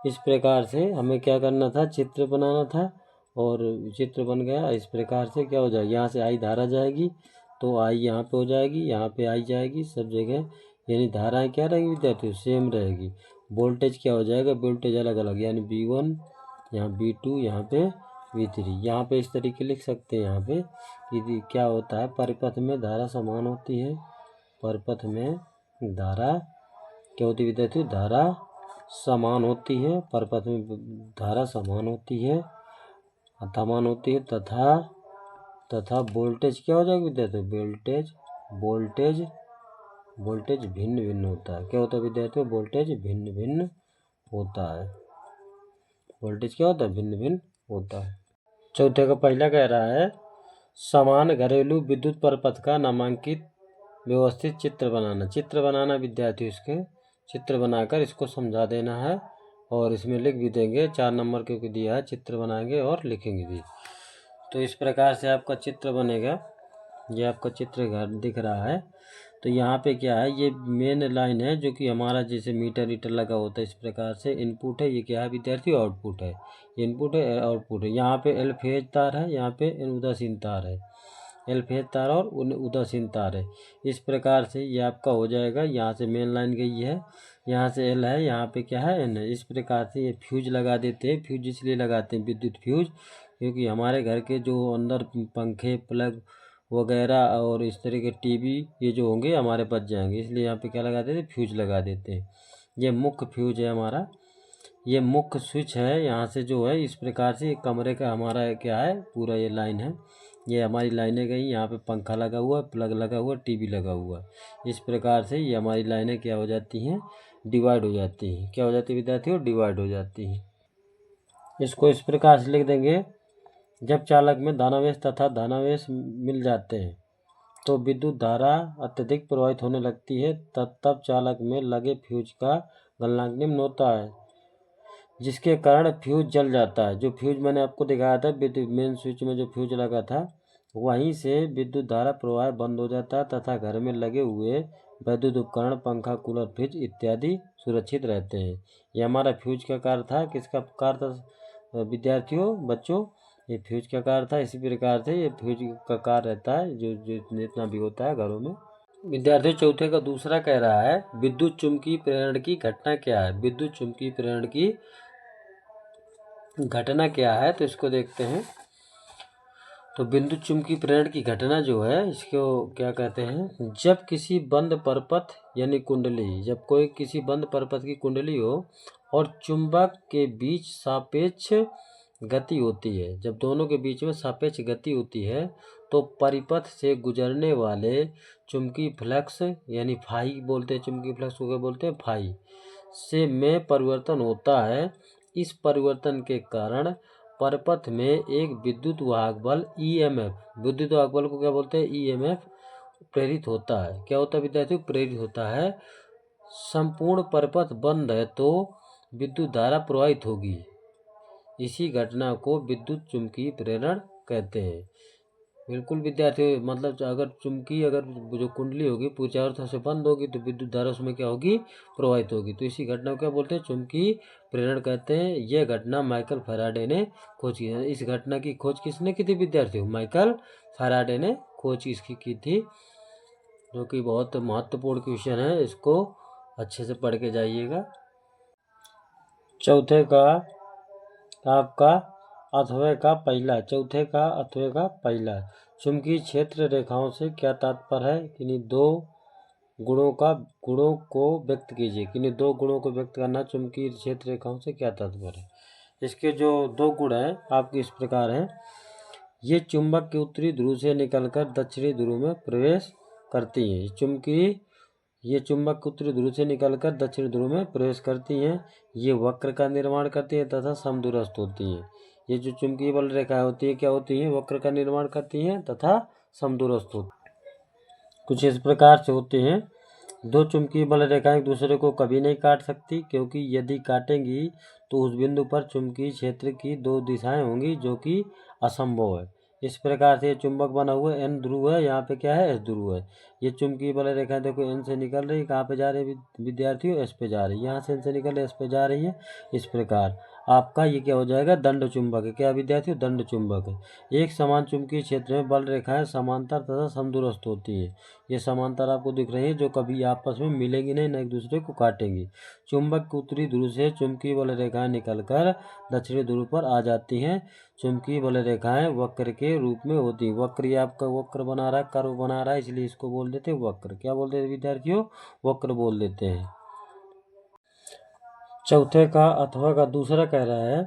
इस प्रकार से हमें क्या करना था? चित्र बनाना था और चित्र बन गया। इस प्रकार से क्या हो जाएगा? यहाँ से आई धारा जाएगी तो आई यहाँ पे हो जाएगी, यहाँ पे आई जाएगी सब जगह। यानी धाराएं क्या रहेगी विद्यार्थियों? सेम रहेगी। वोल्टेज क्या हो जाएगा? वोल्टेज अलग अलग, यानी V1 यहाँ V2 यहाँ पे V3। यहाँ पे इस तरीके लिख सकते हैं। यहाँ पे कि क्या होता है? परिपथ में धारा समान होती है। परिपथ में धारा क्या होती है विद्यार्थियों? धारा समान होती है। परिपथ में धारा समान होती है तथा वोल्टेज क्या हो जाएगा विद्यार्थियों? वोल्टेज भिन्न भिन्न होता है। क्या होता है विद्यार्थियों? वोल्टेज भिन्न भिन्न होता है। वोल्टेज क्या होता है? भिन्न भिन्न होता है। चौथे का पहला कह रहा है समान घरेलू विद्युत परिपथ का नामांकित व्यवस्थित चित्र बनाना। चित्र बनाना विद्यार्थी, इसके चित्र बनाकर इसको समझा देना है और इसमें लिख भी देंगे। 4 नंबर क्योंकि दिया है, चित्र बनाएंगे और लिखेंगे भी। तो इस प्रकार से आपका चित्र बनेगा। ये आपका चित्र घर दिख रहा है। तो यहाँ पे क्या है, ये मेन लाइन है जो कि हमारा जैसे मीटर वीटर लगा होता है इस प्रकार से इनपुट है। ये क्या है विद्यार्थी, आउटपुट है। इनपुट है आउटपुट है। यहाँ पे एल फेज तार है, यहाँ पे उदासीन तार है। एल फेज तार और उदासीन तार है। इस प्रकार से ये आपका हो जाएगा। यहाँ से मेन लाइन गई है, यहाँ से एल है, यहाँ पे क्या है एन है। इस प्रकार से ये फ्यूज लगा देते हैं। फ्यूज इसलिए लगाते हैं विद्युत फ्यूज, क्योंकि हमारे घर के जो अंदर पंखे प्लग वगैरह और इस तरह के टीवी ये जो होंगे हमारे बच जाएंगे, इसलिए यहाँ पे क्या लगा देते हैं, फ्यूज लगा देते हैं। ये मुख्य फ्यूज है हमारा, ये मुख्य स्विच है। यहाँ से जो है इस प्रकार से एक कमरे का हमारा क्या है पूरा ये लाइन है। ये हमारी लाइनें गई, यहाँ पे पंखा लगा हुआ, प्लग लगा हुआ, टीवी लगा हुआ। इस प्रकार से ये हमारी लाइनें क्या हो जाती हैं, डिवाइड हो जाती हैं। क्या हो जाती है विद्यार्थियों, डिवाइड हो जाती हैं। इसको इस प्रकार से लिख देंगे, जब चालक में धनावेश तथा धनावेश मिल जाते हैं तो विद्युत धारा अत्यधिक प्रवाहित होने लगती है। तब चालक में लगे फ्यूज का गलनांक निम्न होता है, जिसके कारण फ्यूज जल जाता है। जो फ्यूज मैंने आपको दिखाया था विद्युत मेन स्विच में जो फ्यूज लगा था, वहीं से विद्युत धारा प्रवाह बंद हो जाता है तथा घर में लगे हुए वैद्युत उपकरण पंखा कूलर फ्रिज इत्यादि सुरक्षित रहते हैं। ये हमारा फ्यूज का कार्य था। किसका कार्य था विद्यार्थियों, बच्चों, ये फ्यूज का कार्य था। इसी प्रकार से ये फ्यूज का कार्य रहता है जो जितना भी होता है घरों में। विद्यार्थी चौथे का दूसरा कह रहा है, विद्युत चुम्बकीय प्रेरण की घटना क्या है। विद्युत चुम्बकीय प्रेरण की घटना क्या है, तो इसको देखते हैं। तो विद्युत चुम्बकीय प्रेरण की घटना जो है इसको क्या कहते हैं, जब किसी बंद परपथ यानी कुंडली, जब कोई किसी बंद परपथ की कुंडली हो और चुंबक के बीच सापेक्ष गति होती है, जब दोनों के बीच में सापेक्ष गति होती है तो परिपथ से गुजरने वाले चुंबकीय फ्लक्स यानी फाई बोलते हैं, चुंबकीय फ्लक्स को क्या बोलते हैं, फाई से में परिवर्तन होता है। इस परिवर्तन के कारण परपथ में एक विद्युत वाहक बल ईएमएफ, विद्युत वाहक बल को क्या बोलते हैं, ईएमएफ प्रेरित होता है। क्या होता है विद्यार्थियों, प्रेरित होता है। संपूर्ण परपथ बंद है तो विद्युत धारा प्रवाहित होगी। इसी घटना को विद्युत चुम्बकीय प्रेरण कहते हैं। बिल्कुल विद्यार्थी, मतलब अगर जो कुंडली होगी पूरी चारों तरफ से बंद होगी तो विद्युत धारा उसमें क्या होगी, प्रवाहित होगी। तो इसी घटना को क्या बोलते हैं, चुम्बकीय प्रेरण कहते हैं। यह घटना माइकल फैराडे ने खोज की। इस घटना की खोज किसने की थी विद्यार्थियों, माइकल फैराडे ने खोज इसकी की थी, जो कि बहुत महत्वपूर्ण क्वेश्चन है। इसको अच्छे से पढ़ के जाइएगा। चौथे का आपका अथवे का पहला, चौथे का अथवे का पहला, चुंबकीय क्षेत्र रेखाओं से क्या तात्पर्य है। किन्हीं दो गुणों को व्यक्त कीजिए। किन्हीं दो गुणों को व्यक्त करना, चुंबकीय क्षेत्र रेखाओं से क्या तात्पर्य है। इसके जो दो गुण हैं आपके इस प्रकार हैं। ये चुंबक के उत्तरी ध्रुव से निकलकर दक्षिणी ध्रुव में प्रवेश करती हैं। ये चुंबक उत्तरी ध्रुव से निकलकर दक्षिण ध्रुव में प्रवेश करती हैं। ये वक्र का निर्माण करती हैं तथा समदूरस्थ होती हैं। ये जो चुंबकीय बल रेखाएं होती है क्या होती हैं, वक्र का निर्माण करती हैं तथा समदूरस्थ होती हैं। कुछ इस प्रकार से होते हैं। दो चुंबकीय बल रेखाएं एक दूसरे को कभी नहीं काट सकती, क्योंकि यदि काटेंगी तो उस बिंदु पर चुंबकीय क्षेत्र की दो दिशाएं होंगी, जो कि असंभव है। इस प्रकार से चुंबक बना हुआ है, एन ध्रुव है, यहाँ पे क्या है, एस ध्रुव है। ये चुंबकीय बल रेखा देखो एन से निकल रही, कहाँ पे जा रही है विद्यार्थियों, एस पे जा रही है। यहाँ से एन से निकल एस पे जा रही है। इस प्रकार आपका ये क्या हो जाएगा, दंड चुंबक है। क्या विद्यार्थियों, दंड चुंबक है। एक समान चुंबकीय क्षेत्र में बल रेखाएं समांतर तथा समदूरस्थ होती हैं। ये समांतर आपको दिख रही है, जो कभी आपस में मिलेंगी नहीं, न एक दूसरे को काटेंगी। चुंबक के उत्तरी ध्रुव से चुंबकीय बल रेखाएं निकलकर दक्षिणी ध्रुव पर आ जाती हैं। चुंबकीय बल रेखाएं वक्र के रूप में होती हैं। वक्र ये आपका वक्र बना रहा है, कर्व बना रहा है, इसलिए इसको बोल देते हैं वक्र। क्या बोलते हैं विद्यार्थियों, वक्र बोल देते हैं। चौथे का अथवा का दूसरा कह रहा है,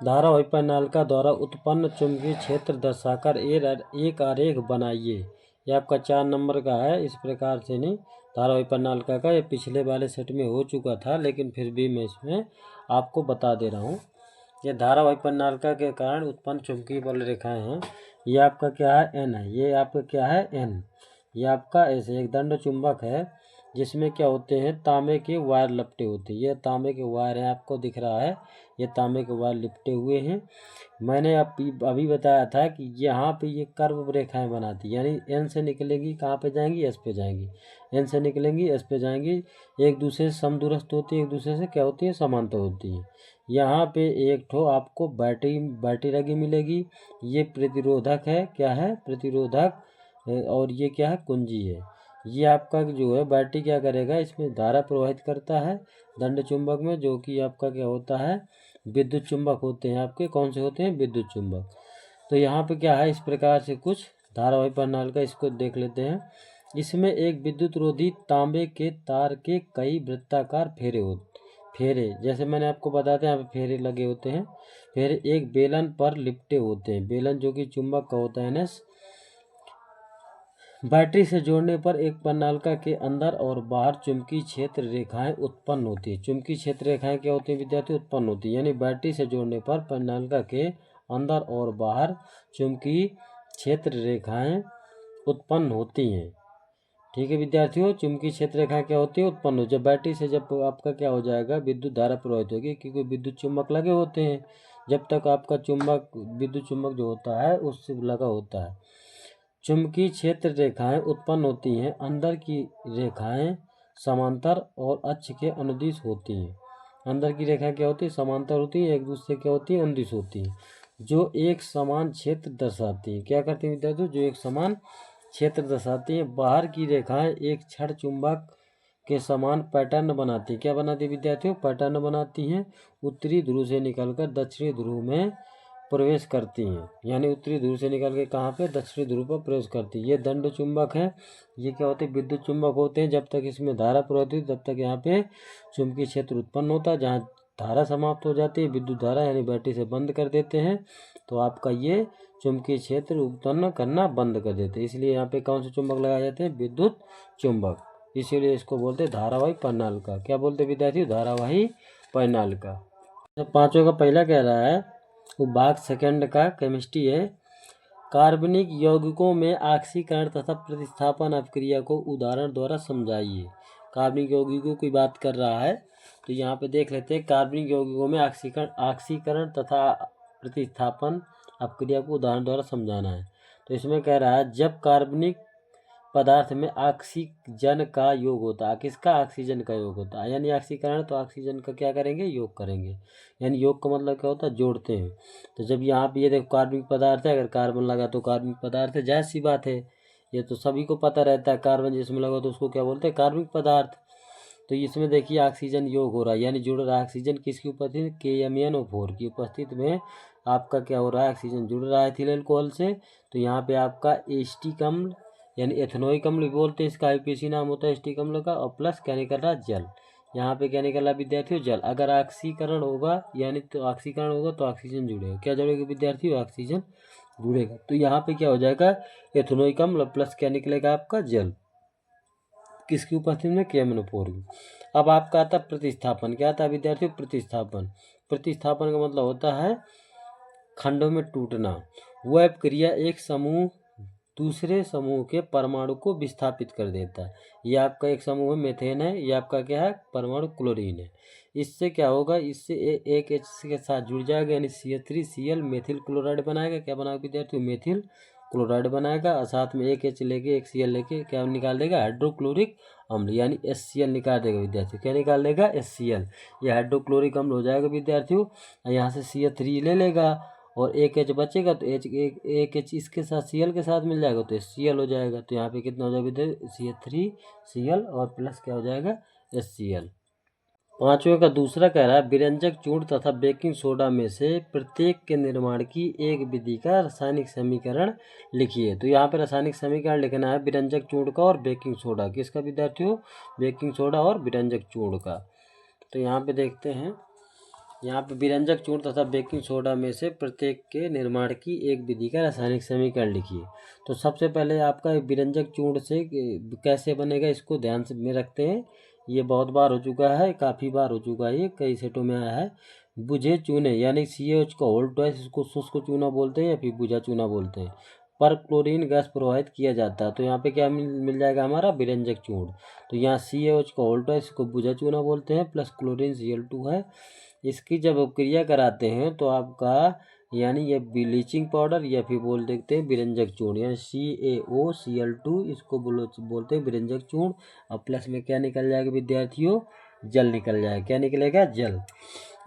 धारावाही प्रणालिका द्वारा उत्पन्न चुंबकीय क्षेत्र दर्शाकर एक आरेख बनाइए। ये आपका 4 नंबर का है। इस प्रकार से नहीं, धारावाही प्रणालिका का ये पिछले वाले सेट में हो चुका था, लेकिन फिर भी मैं इसमें आपको बता दे रहा हूँ। ये धारावाही प्रणालिका के कारण उत्पन्न चुंबकीय बल रेखाएं हैं। ये आपका क्या है, एन है। ये आपका क्या है, एन। ये आपका ऐसे एक दंड चुंबक है जिसमें क्या होते हैं, तांबे के वायर लपटे होते हैं। ये तांबे के वायर हैं, आपको दिख रहा है, ये तांबे के वायर लिपटे हुए हैं। मैंने अभी बताया था कि यहाँ पे ये कर्व रेखाएं बनाती, यानी एन से निकलेंगी, कहाँ पे जाएंगी, एस पे जाएंगी। एन से निकलेंगी, एस पे जाएंगी, एक दूसरे से समदूरस्थ होती है, एक दूसरे से क्या होती है, समांतर होती है। यहाँ पे एक ठो आपको बैटरी लगी मिलेगी। ये प्रतिरोधक है, क्या है, प्रतिरोधक। और ये क्या है, कुंजी है। ये आपका जो है बैटरी क्या करेगा, इसमें धारा प्रवाहित करता है दंड चुंबक में, जो कि आपका क्या होता है, विद्युत चुंबक होते हैं। आपके कौन से होते हैं, विद्युत चुंबक। तो यहाँ पे क्या है, इस प्रकार से कुछ धारावाही प्रणाली का, इसको देख लेते हैं। इसमें एक विद्युत रोधी तांबे के तार के कई वृत्ताकार फेरे, जैसे मैंने आपको बताया था, यहाँ पे फेरे लगे होते हैं। फेरे एक बेलन पर लिपटे होते हैं। बेलन जो कि चुंबक का होता है NS। बैटरी से जोड़ने पर एक प्रणालिका के अंदर और बाहर चुंबकीय क्षेत्र रेखाएं उत्पन्न होती है। चुंबकीय क्षेत्र रेखाएं क्या होती है विद्यार्थी, उत्पन्न होती है। यानी बैटरी से जोड़ने पर प्रणालिका के अंदर और बाहर चुंबकीय क्षेत्र रेखाएं उत्पन्न होती हैं। ठीक है विद्यार्थियों, चुंबकीय क्षेत्र रेखाएं क्या होती है, उत्पन्न हो। जब बैटरी से जब आपका क्या हो जाएगा, विद्युत धारा प्रवाहित होगी, क्योंकि विद्युत चुंबक लगे होते हैं। जब तक आपका चुंबक, विद्युत चुंबक जो होता है उससे लगा होता है। चुंबकीय क्षेत्र रेखाएं उत्पन्न होती हैं। अंदर की रेखाएं समांतर और अक्ष के अनुदिश होती हैं। अंदर की रेखाएं क्या होती है, समांतर होती हैं, एक दूसरे क्या होती है, अनुदिश होती हैं, जो एक समान क्षेत्र दर्शाती हैं। क्या करती हैं विद्यार्थियों, जो एक समान क्षेत्र दर्शाती हैं। बाहर की रेखाएं एक छड़ चुंबक के समान पैटर्न बनाती हैं। क्या बनाती है विद्यार्थियों, पैटर्न बनाती हैं। उत्तरी ध्रुव से निकलकर दक्षिणी ध्रुव में प्रवेश करती हैं। यानी उत्तरी ध्रुव से निकल के कहाँ पे, दक्षिणी ध्रुव पर प्रवेश करती है। ये दंड चुंबक है। ये क्या होते हैं, विद्युत चुंबक होते हैं। जब तक इसमें धारा प्रवाहित होती है तब तक यहाँ पे चुंबकीय क्षेत्र उत्पन्न होता है। जहाँ धारा समाप्त हो जाती है, विद्युत धारा यानी बैटरी से बंद कर देते हैं, तो आपका ये चुंबकीय क्षेत्र उत्पन्न करना बंद कर देते हैं। इसलिए यहाँ पे कौन से चुंबक लगाए जाते हैं, विद्युत चुंबक। इसीलिए इसको बोलते हैं धारावाही प्रणालिका। क्या बोलते हैं विद्यार्थी, धारावाही प्रणालिका। तो पांचों का पहला कह रहा है, वो भाग सेकंड का केमिस्ट्री है। कार्बनिक यौगिकों में ऑक्सीकरण तथा प्रतिस्थापन अपक्रिया को उदाहरण द्वारा समझाइए। कार्बनिक यौगिकों की बात कर रहा है, तो यहाँ पे देख लेते हैं। कार्बनिक यौगिकों में ऑक्सीकरण तथा प्रतिस्थापन अपक्रिया को उदाहरण द्वारा समझाना है। तो इसमें कह रहा है, जब कार्बनिक पदार्थ में ऑक्सीजन का योग होता है, किसका, ऑक्सीजन का योग होता है, यानी ऑक्सीकरण, तो ऑक्सीजन का क्या करेंगे, योग करेंगे। यानी योग का मतलब क्या होता है, जोड़ते हैं। तो जब यहाँ पे ये देखो कार्बनिक पदार्थ है, अगर कार्बन लगा तो कार्बनिक पदार्थ है, जाहिर सी बात है, ये तो सभी को पता रहता है। कार्बन जिसमें लगा तो उसको क्या बोलते हैं, कार्बनिक पदार्थ। तो इसमें देखिए ऑक्सीजन योग हो रहा है, यानी जुड़ रहा है ऑक्सीजन किसकी उपस्थिति में, KMnO4 की उपस्थिति में आपका क्या हो रहा है, ऑक्सीजन जुड़ रहा है एथिल अल्कोहल से। तो यहाँ पे आपका एस्टिक अम्ल यानी एथेनोइक अम्ल भी बोलते हैं, इसका IUPAC नाम होता है एस्टिक अम्ल का। और प्लस क्या निकल रहा है, जल। यहाँ पे क्या निकल रहा है विद्यार्थियों, जल। अगर ऑक्सीकरण होगा, यानी तो ऑक्सीकरण होगा तो ऑक्सीजन जुड़ेगा। क्या जुड़ेगा विद्यार्थियों, ऑक्सीजन जुड़ेगा। तो यहाँ पे क्या हो जाएगा, एथेनोइक अम्ल प्लस क्या निकलेगा आपका, जल। किसकी उपस्थिति में, KMnO4 की। अब आपका आता प्रतिस्थापन। क्या आता है विद्यार्थियों, प्रतिस्थापन। प्रतिस्थापन का मतलब होता है खंडों में टूटना। वह क्रिया एक समूह दूसरे समूह के परमाणु को विस्थापित कर देता है। ये आपका एक समूह है मेथेन है, ये आपका क्या है, परमाणु क्लोरीन है। इससे क्या होगा, इससे एक H के साथ जुड़ जाएगा, यानी CH3Cl मेथिल क्लोराइड बनाएगा। क्या बनाएगा विद्यार्थियों, मेथिल क्लोराइड बनाएगा। और साथ में एक H लेके, एक Cl लेके क्या निकाल देगा, हाइड्रोक्लोरिक अम्ल, यानी HCl निकाल देगा विद्यार्थियों। क्या निकाल देगा, HCl। ये हाइड्रोक्लोरिक अम्ल हो जाएगा विद्यार्थियों। यहाँ से CH3 ले लेगा और एक H बचेगा, तो एक H इसके साथ Cl के साथ मिल जाएगा तो HCl हो जाएगा। तो यहाँ पे कितना हो जाएगा, CH3Cl और प्लस क्या हो जाएगा, HCl। पांचवें का दूसरा कह रहा है, विरंजक चूर्ण तथा बेकिंग सोडा में से प्रत्येक के निर्माण की एक विधि का रासायनिक समीकरण लिखिए। तो यहाँ पे रासायनिक समीकरण लिखना है विरंजक चूर्ण का और बेकिंग सोडा। किसका विद्यार्थियों, बेकिंग सोडा और विरंजक चूर्ण का। तो यहाँ पे देखते हैं, यहाँ पे विरंजक चूर्ण तथा बेकिंग सोडा में से प्रत्येक के निर्माण की एक विधि का रासायनिक समीकरण लिखिए। तो सबसे पहले आपका विरंजक चूर्ण से कैसे बनेगा, इसको ध्यान से में रखते हैं। ये बहुत बार हो चुका है, काफ़ी बार हो चुका है, ये कई सेटों में आया है। बुझे चूने यानी CH का होल्ड ट्वाइस, इसको शुष्क चूना बोलते हैं या फिर बुझा चूना बोलते हैं। पर क्लोरीन गैस प्रवाहित किया जाता है। तो यहाँ पे क्या मिल जाएगा हमारा विरंजक चूर्ण। तो यहाँ CaOH का उल्टा है, इसको बुझा चूना बोलते हैं, प्लस क्लोरीन Cl2 है। इसकी जब क्रिया कराते हैं तो आपका यानी ये ब्लीचिंग पाउडर या फिर बोल देते हैं विरंजक चूर्ण, यानी CaOCl2 इसको बोलते हैं विरंजक चूर्ण। अब प्लस में क्या निकल जाएगा विद्यार्थियों, जल निकल जाएगा। क्या निकलेगा, जल।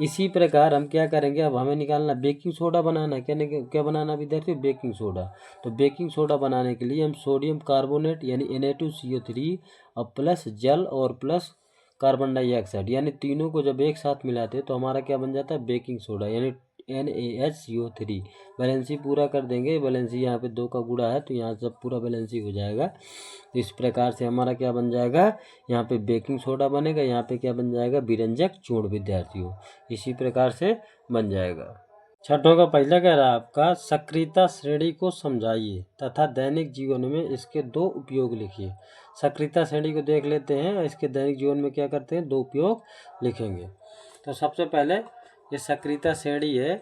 इसी प्रकार हम क्या करेंगे, अब हमें निकालना बेकिंग सोडा बनाना। क्या बनाना विद्यार्थियों, बेकिंग सोडा। तो बेकिंग सोडा बनाने के लिए हम सोडियम कार्बोनेट यानी Na2CO3 और प्लस जल और प्लस कार्बन डाइऑक्साइड यानी तीनों को जब एक साथ मिलाते हैं तो हमारा क्या बन जाता है, बेकिंग सोडा यानी NaHCO3। बैलेंसी पूरा कर देंगे, बैलेंसी यहाँ पे 2 का गुणा है तो यहाँ सब पूरा बैलेंसी हो जाएगा। तो इस प्रकार से हमारा क्या बन जाएगा, यहाँ पे बेकिंग सोडा बनेगा, यहाँ पे क्या बन जाएगा, विरंजक चूर्ण विद्यार्थियों। इसी प्रकार से बन जाएगा। छठों का पहला कह रहा है आपका सक्रियता श्रेणी को समझाइए तथा दैनिक जीवन में इसके 2 उपयोग लिखिए। सक्रियता श्रेणी को देख लेते हैं, इसके दैनिक जीवन में क्या करते हैं, 2 उपयोग लिखेंगे। तो सबसे पहले ये सक्रियता श्रेणी है।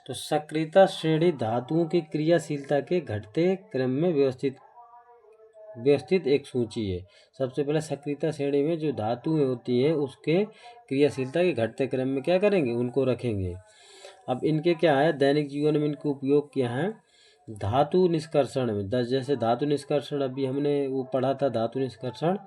तो सक्रियता श्रेणी धातुओं की क्रियाशीलता के घटते क्रम में व्यवस्थित एक सूची है। सबसे पहले सक्रियता श्रेणी में जो धातुएं होती है उसके क्रियाशीलता के घटते क्रम में क्या करेंगे, उनको रखेंगे। अब इनके क्या है, दैनिक जीवन में इनके उपयोग क्या है। धातु निष्कर्षण में जैसे धातु निष्कर्षण अभी हमने वो पढ़ा था, धातु निष्कर्षण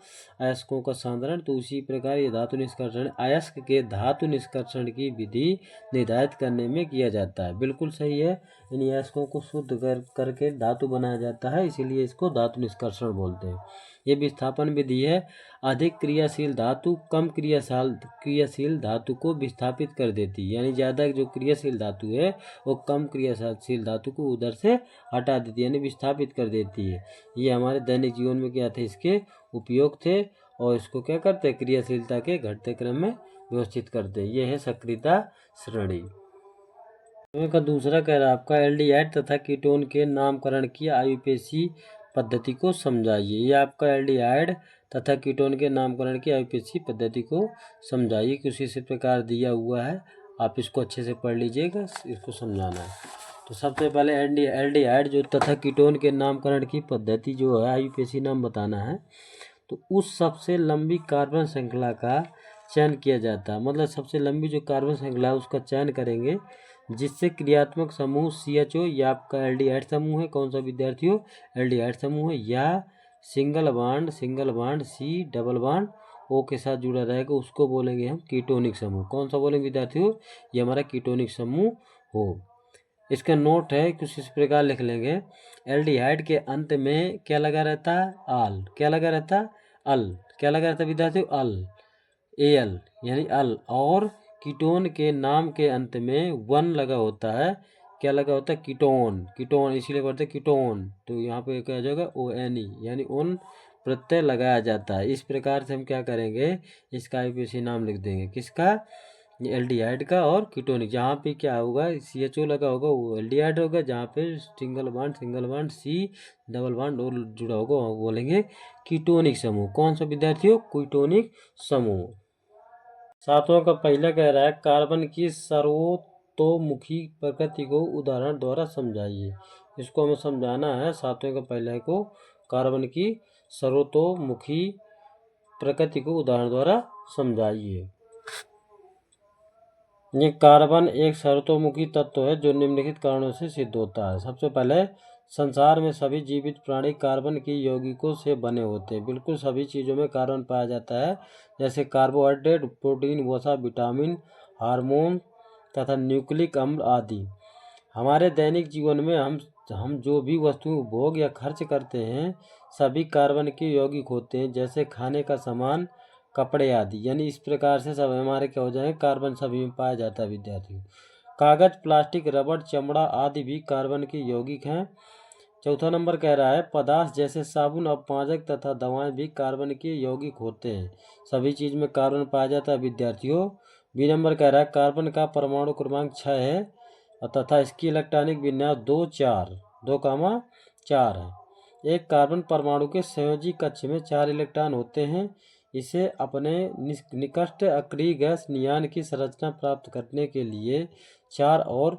अयस्कों का सांद्रण। तो उसी प्रकार ये धातु निष्कर्षण अयस्क के धातु निष्कर्षण की विधि निर्धारित करने में किया जाता है। बिल्कुल सही है, इन अयस्कों को शुद्ध करके धातु बनाया जाता है, इसीलिए इसको धातु निष्कर्षण बोलते हैं। ये विस्थापन विधि है। अधिक क्रियाशील धातु कम क्रियाशील धातु को विस्थापित कर देती है, यानी ज़्यादा जो क्रियाशील धातु है वो कम क्रियाशील धातु को उधर से हटा देती है, यानी विस्थापित कर देती है। ये हमारे दैनिक जीवन में क्या थे, इसके उपयोग थे। और इसको क्या करते हैं, क्रियाशीलता के घटते क्रम में व्यवस्थित करते हैं। ये है सक्रियता श्रेणी। का दूसरा कह रहा है आपका एल्डिहाइड तथा कीटोन के नामकरण की आयुपेशी पद्धति को समझाइए। ये आपका एल्डिहाइड तथा कीटोन के नामकरण की आयुपेशी पद्धति को समझाइए। कुछ इसी प्रकार दिया हुआ है, आप इसको अच्छे से पढ़ लीजिएगा, इसको समझाना है। तो सबसे पहले एल्डिहाइड जो तथा कीटोन के नामकरण की पद्धति जो है, आयुपेशी नाम बताना है। तो उस सबसे लंबी कार्बन श्रृंखला का चयन किया जाता है, मतलब सबसे लंबी जो कार्बन श्रृंखला है उसका चयन करेंगे जिससे क्रियात्मक समूह CHO या आपका एल्डिहाइड समूह है। कौन सा विद्यार्थियों, एल्डिहाइड समूह है, या single bond C double bond O के साथ जुड़ा रहेगा, उसको बोलेंगे हम कीटोनिक समूह। कौन सा बोलेंगे विद्यार्थियों, ये हमारा कीटोनिक समूह हो। इसका नोट है, कुछ इस प्रकार लिख लेंगे। एल्डिहाइड के अंत में क्या लगा रहता है, आल। क्या लगा रहता है, अल। क्या लगा रहता है विद्यार्थियों, अल, AL यानी अल। और कीटोन के नाम के अंत में वन लगा होता है। क्या लगा होता है, कीटोन। कीटोन इसीलिए बोलते हैं कीटोन। तो यहाँ पे क्या हो जाएगा, ONE यानी उन प्रत्यय लगाया जाता है। इस प्रकार से हम क्या करेंगे, इसका आयुपेशी नाम लिख देंगे, किसका, एल्डिहाइड का और कीटोनिक। जहाँ पे क्या होगा, CHO लगा होगा वो एल्डिहाइड होगा, जहाँ पे single bond C double bond और जुड़ा होगा वो बोलेंगे कीटोनिक समूह। कौन सा विद्यार्थियों, कीटोनिक समूह। सातवां का पहला कह रहा है कार्बन की सर्वतोमुखी प्रकृति को उदाहरण द्वारा समझाइए। इसको हमें समझाना है। सातवें का पहला को कार्बन की सर्वतोमुखी प्रकृति को उदाहरण द्वारा समझाइए। ये कार्बन एक सर्वतोमुखी तत्व है जो निम्नलिखित कारणों से सिद्ध होता है। सबसे पहले, संसार में सभी जीवित प्राणी कार्बन की यौगिकों से बने होते हैं। बिल्कुल सभी चीज़ों में कार्बन पाया जाता है, जैसे कार्बोहाइड्रेट, प्रोटीन, वसा, विटामिन, हार्मोन तथा न्यूक्लिक अम्ल आदि। हमारे दैनिक जीवन में हम जो भी वस्तुएं उपभोग या खर्च करते हैं सभी कार्बन के यौगिक होते हैं, जैसे खाने का सामान, कपड़े आदि। यानी इस प्रकार से सब हमारे क्या हो जाएंगे, कार्बन सभी में पाया जाता है विद्यार्थियों। कागज, प्लास्टिक, रबड़, चमड़ा आदि भी कार्बन के यौगिक हैं। चौथा नंबर कह रहा है पदार्थ जैसे साबुन, अपमार्जक तथा दवाएं भी कार्बन के यौगिक होते हैं। सभी चीज में कार्बन पाया जाता है विद्यार्थियों। बी नंबर कह रहा है कार्बन का परमाणु क्रमांक 6 है तथा इसकी इलेक्ट्रॉनिक विन्यास 2,4 है। एक कार्बन परमाणु के संयोजी कक्ष में 4 इलेक्ट्रॉन होते हैं। इसे अपने निकट अक्रिय गैस नियान की संरचना प्राप्त करने के लिए 4 और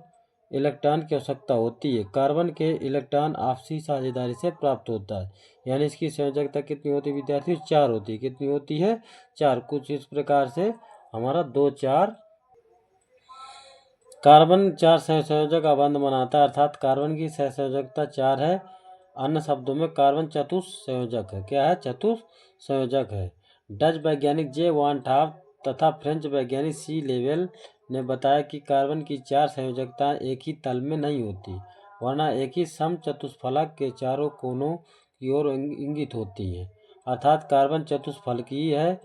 इलेक्ट्रॉन की आवश्यकता होती है। कार्बन के इलेक्ट्रॉन आपसी साझेदारी से प्राप्त होता है, यानी इसकी संयोजकता कितनी होती है विद्यार्थियों? 4 होती है। कितनी होती है? 4। कुछ इस प्रकार से हमारा 2 4 कार्बन 4 सहसंयोजक अबंध बनाता है, अर्थात कार्बन की सहसंयोजकता 4 है। अन्य शब्दों में कार्बन चतुस्संयोजक है। क्या है? चतुस्संयोजक है। डच वैज्ञानिक जे वान ठाप तथा फ्रेंच वैज्ञानिक सी लेवेल ने बताया कि कार्बन की 4 संयोजकताएं एक ही तल में नहीं होती, वरना एक ही समचतुष्फलक के चारों कोनों की ओर इंगित होती हैं। अर्थात कार्बन चतुष्फलकीय है।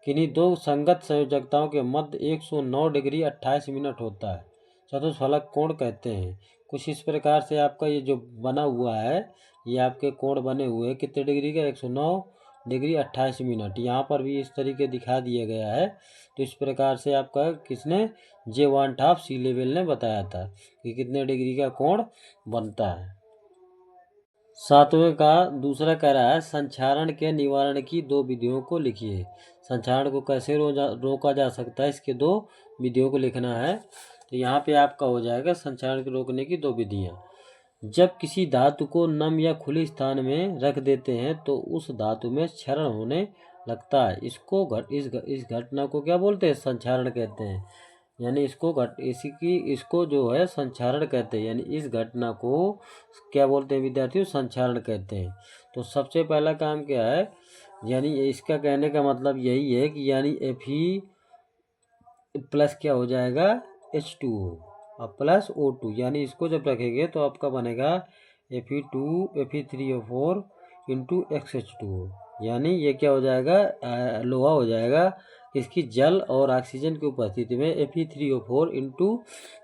किन्हीं दो संगत संयोजकताओं के मध्य 109 डिग्री 28 मिनट होता है। चतुष्फलक कोण कहते हैं। कुछ इस प्रकार से आपका ये जो बना हुआ है, ये आपके कोण बने हुए हैं कितने डिग्री का? 109 डिग्री 28 मिनट। यहाँ पर भी इस तरीके दिखा दिया गया है। तो इस प्रकार से आपका किसने? जे वान ठाप सी लेवल ने बताया था कि कितने डिग्री का कोण बनता है। 7वें का दूसरा कह रहा है संक्षारण के निवारण की 2 विधियों को लिखिए। संक्षारण को कैसे रोका जा सकता है, इसके 2 विधियों को लिखना है। तो यहाँ पे आपका हो जाएगा संक्षारण को रोकने की 2 विधियाँ। जब किसी धातु को नम या खुले स्थान में रख देते हैं तो उस धातु में क्षरण होने लगता है। इस घटना को क्या बोलते हैं? संक्षारण कहते हैं। यानी इसको जो है संक्षारण कहते हैं। यानी इस घटना को क्या बोलते हैं विद्यार्थियों? संक्षारण कहते हैं। तो सबसे पहला काम क्या है? यानी इसका कहने का मतलब यही है कि यानी Fe प्लस क्या हो जाएगा? H2O और प्लस O2। यानी इसको जब रखेंगे तो आपका बनेगा Fe3O4 इंटू XH2O। यानी ये क्या हो जाएगा? लोहा हो जाएगा। इसकी जल और ऑक्सीजन की उपस्थिति में Fe3O4 इंटू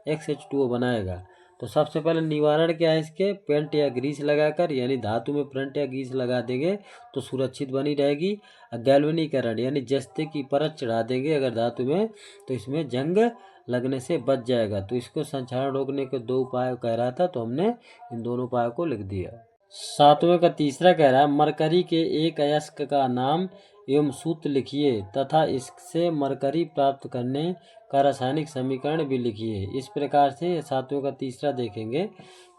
XH2O बनाएगा। तो सबसे पहले निवारण क्या है इसके? पेंट या ग्रीस लगाकर, यानी धातु में पेंट या ग्रीस लगा देंगे तो सुरक्षित बनी रहेगी। गैल्वेनीकरण यानी जस्ते की परत चढ़ा देंगे अगर धातु में, तो इसमें जंग लगने से बच जाएगा। तो इसको संक्षारण रोकने के 2 उपाय कह रहा था, तो हमने इन दोनों उपायों को लिख दिया। 7वें का तीसरा कह रहा है मरकरी के एक अयस्क का नाम एवं सूत्र लिखिए तथा इससे मरकरी प्राप्त करने का रासायनिक समीकरण भी लिखिए। इस प्रकार से 7वें का तीसरा देखेंगे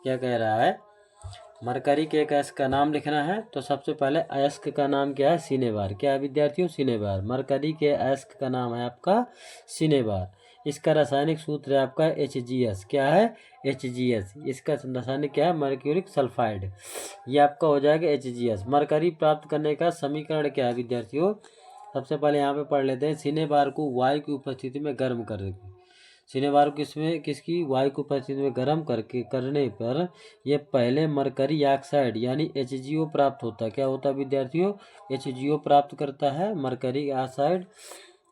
क्या कह रहा है। मरकरी के एक अयस्क का नाम लिखना है। तो सबसे पहले अयस्क का नाम क्या है? सिनेबार। क्या है विद्यार्थियों? सिनेबार। मरकरी के अयस्क का नाम है आपका सिनेबार। इसका रासायनिक सूत्र है आपका HGS। क्या है? HGS। इसका रासायनिक क्या है? Mercuric sulphide. ये आपका हो जाएगा HGS। मरकरी प्राप्त करने का समीकरण क्या है विद्यार्थियों? सबसे पहले यहाँ पे पढ़ लेते हैं। सिनेबार को वायु की उपस्थिति में गर्म कर सिनेबार को किसकी? वायु की उपस्थिति में गर्म करने पर यह पहले मरकरी ऑक्साइड यानी HGO प्राप्त होता है। क्या होता है विद्यार्थियों? HGO प्राप्त करता है मरकरी ऑक्साइड।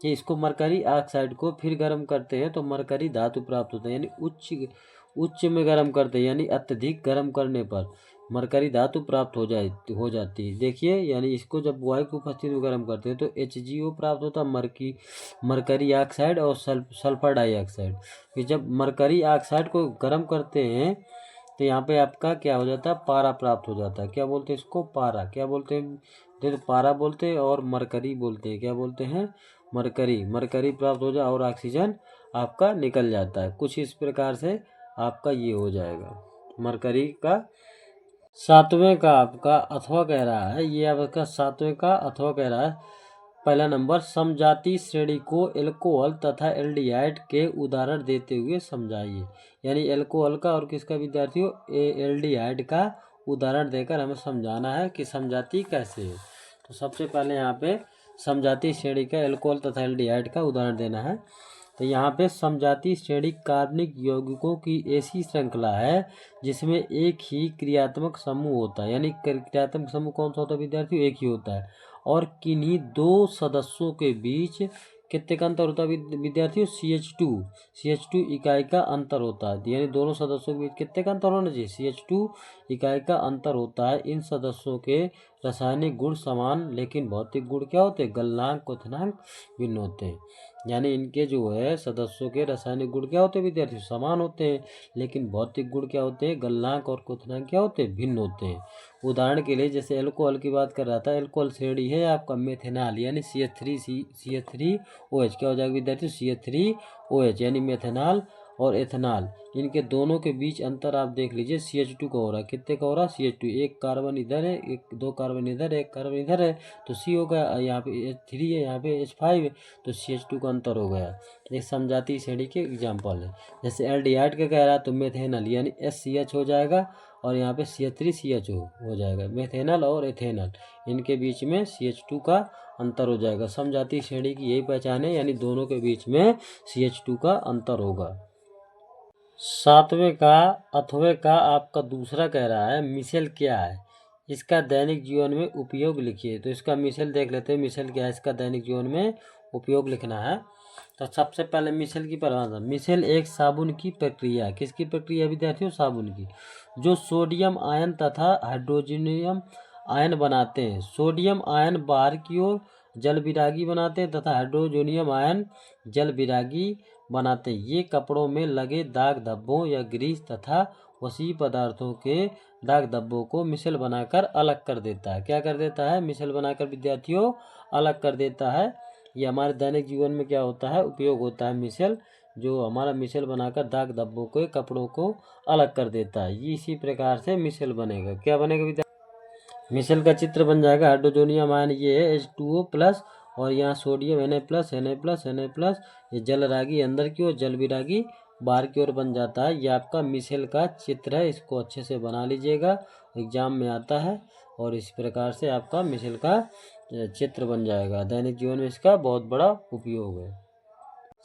कि इसको मरकरी ऑक्साइड को फिर गर्म करते हैं तो मरकरी धातु प्राप्त होता है। यानी उच्च में गर्म करते हैं, यानी अत्यधिक गर्म करने पर मरकरी धातु प्राप्त हो जाती है। देखिए, यानी इसको जब वायु की उपस्थिति में गर्म करते हैं तो HGO प्राप्त होता है, मरकरी ऑक्साइड और सल्फर डाइऑक्साइड। फिर जब मरकरी ऑक्साइड को गर्म करते हैं तो यहाँ पे आपका क्या हो जाता है? पारा प्राप्त हो जाता है। क्या बोलते हैं इसको? पारा। क्या बोलते हैं? देखो, पारा बोलते हैं और मरकरी बोलते हैं। क्या बोलते हैं? मरकरी प्राप्त हो जाए और ऑक्सीजन आपका निकल जाता है। कुछ इस प्रकार से आपका ये हो जाएगा मरकरी का। 7वें का आपका अथवा कह रहा है, ये आपका 7वें का अथवा कह रहा है। पहला नंबर समजाति श्रेणी को एल्कोहल तथा एल्डिहाइड के उदाहरण देते हुए समझाइए। यानी एल्कोहल का और किसका विद्यार्थियों? एल्डिहाइड का उदाहरण देकर हमें समझाना है कि समजाति कैसे है। तो सबसे पहले यहाँ पे समजाति श्रेणी का एल्कोहल तथा एल्डिहाइड का उदाहरण देना है। तो यहाँ पे समजाति श्रेणी कार्बनिक यौगिकों की ऐसी श्रृंखला है जिसमें एक ही क्रियात्मक समूह होता है। यानी क्रियात्मक समूह कौन सा होता है विद्यार्थियों? एक ही होता है। और किन्हीं 2 सदस्यों के बीच कितने का अंतर होता है विद्यार्थियों? CH2 इकाई का अंतर होता है। यानी दोनों सदस्यों के बीच कितने का अंतर होना चाहिए? CH2 इकाई का अंतर होता है। इन सदस्यों के रासायनिक गुण समान लेकिन भौतिक गुण क्या होते हैं? गलनांक क्वथनांक भिन्न होते हैं। यानी इनके जो है सदस्यों के रासायनिक गुण क्या होते हैं विद्यार्थियों? समान होते हैं, लेकिन भौतिक गुण क्या होते हैं? गलनांक और क्वथनांक क्या होते हैं? भिन्न होते हैं। उदाहरण के लिए जैसे एल्कोहल की बात कर रहा था, एल्कोहल श्रेणी है आपका मेथेनॉल यानी CH3OH। क्या हो जाएगा विद्यार्थियों? CH3OH यानी मेथेनॉल। और एथेनॉल, इनके दोनों के बीच अंतर आप देख लीजिए CH2 का हो रहा है। कितने का हो रहा है? CH2। एक कार्बन इधर है, एक 2 कार्बन इधर है, एक कार्बन इधर है, तो C हो गया। यहाँ पे H3 है, यहाँ पे H5 है, तो CH2 का अंतर हो गया। एक समजातीय श्रेणी के एग्जाम्पल है। जैसे एल्डिहाइड का कह रहा है तो मेथेनल यानी SCH हो जाएगा, और यहाँ पे CH3CH हो जाएगा। मेथेनल और एथेनल, इनके बीच में CH2 का अंतर हो जाएगा। समजातीय श्रेणी की यही पहचान है, यानी दोनों के बीच में CH2 का अंतर होगा। 7वें का अथवे का आपका दूसरा कह रहा है मिसेल क्या है, इसका दैनिक जीवन में उपयोग लिखिए। तो इसका मिसेल देख लेते हैं। मिसेल क्या है, इसका दैनिक जीवन में उपयोग लिखना है। तो सबसे पहले मिसेल की परिभाषा। मिसेल एक साबुन की प्रक्रिया, किसकी प्रक्रिया विद्यार्थियों? साबुन की, जो सोडियम आयन तथा हाइड्रोजनियम आयन बनाते हैं। सोडियम आयन बाहर की ओर जल विरागी बनाते हैं तथा हाइड्रोजोनियम आयन जल विरागी बनाते हैं। ये कपड़ों में लगे दाग धब्बों या ग्रीस तथा वसी पदार्थों के दाग धब्बों को मिसेल बनाकर अलग कर देता है। क्या कर देता है? मिसेल बनाकर विद्यार्थियों अलग कर देता है। ये हमारे दैनिक जीवन में क्या होता है? उपयोग होता है मिसेल, जो हमारा मिसेल बनाकर दाग धब्बों के कपड़ों को अलग कर देता है। ये इसी प्रकार से मिसेल बनेगा। क्या बनेगा विद्यार्थी? मिसेल का चित्र बन जाएगा। हाइड्रोजोनियम आयन ये है H2O+, और यहाँ सोडियम Na+, ये जल रागी अंदर की ओर, जल विरागी बाहर की ओर बन जाता है। ये आपका मिसेल का चित्र है, इसको अच्छे से बना लीजिएगा, एग्जाम में आता है। और इस प्रकार से आपका मिसेल का चित्र बन जाएगा। दैनिक जीवन में इसका बहुत बड़ा उपयोग है।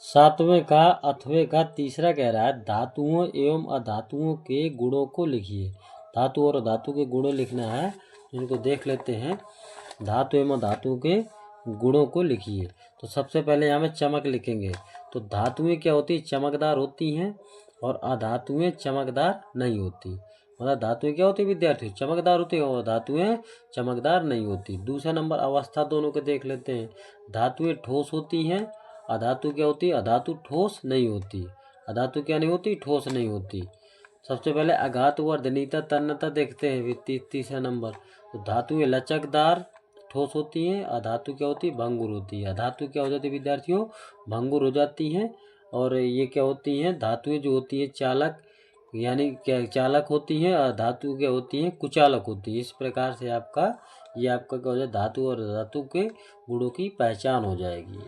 7वें का अथवे का तीसरा कह रहा है धातुओं एवं अधातुओं के गुणों को लिखिए। धातु और अधातु के गुणों लिखना है, इनको देख लेते हैं। धातु एवं धातु के गुणों को लिखिए। तो सबसे पहले यहाँ में चमक लिखेंगे। तो धातुएं क्या होती है? चमकदार होती हैं, और अधातुएं चमकदार नहीं होती। मतलब धातुएं क्या होती है विद्यार्थी? चमकदार होती है, और धातुएं चमकदार नहीं होती। दूसरा नंबर अवस्था दोनों के देख लेते हैं। धातुएं ठोस होती हैं, अधातु क्या होती है? अधातु ठोस नहीं होती। अधातु क्या नहीं होती? ठोस नहीं होती। सबसे पहले आघात वर्धनीयता तन्यता देखते हैं तीसरा नंबर। तो धातुएं लचकदार ठोस होती हैं, अधातु क्या होती है? भंगुर होती है। अधातु क्या हो जाती है विद्यार्थियों? भंगुर हो जाती हैं। और ये क्या होती हैं? धातुएं जो होती हैं चालक, यानी क्या चालक होती हैं, और धातु क्या होती हैं? कुचालक होती है। इस प्रकार से आपका ये आपका क्या हो जाए? धातु और धातु के गुणों की पहचान हो जाएगी।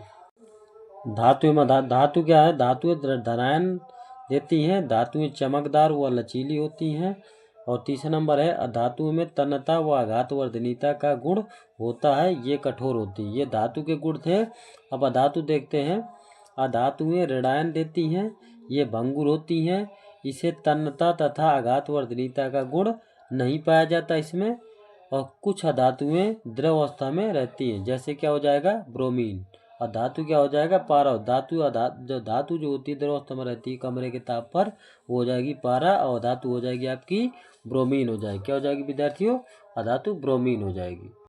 धातु में धातु क्या है? धातुएं धरायन देती हैं, धातुएं चमकदार व लचीली होती हैं। और तीसरा नंबर है अधातु में तन्यता व आघातवर्धनीयता का गुण होता है, ये कठोर होती है। ये धातु के गुण थे। अब अधातु देखते हैं। अधातुएं ऋणायन देती हैं, ये भंगुर होती हैं, इसे तन्यता तथा आघातवर्धनीयता का गुण नहीं पाया जाता इसमें। और कुछ अधातुएं द्रव अवस्था में रहती हैं, जैसे क्या हो जाएगा? ब्रोमीन। और धातु क्या हो जाएगा? पारा। धातु जो होती है द्रव अवस्था में रहती है कमरे के ताप पर, वो हो जाएगी पारा, और धातु हो जाएगी आपकी ब्रोमीन हो जाएगी। क्या हो जाएगी विद्यार्थियों? अधातु ब्रोमीन हो जाएगी।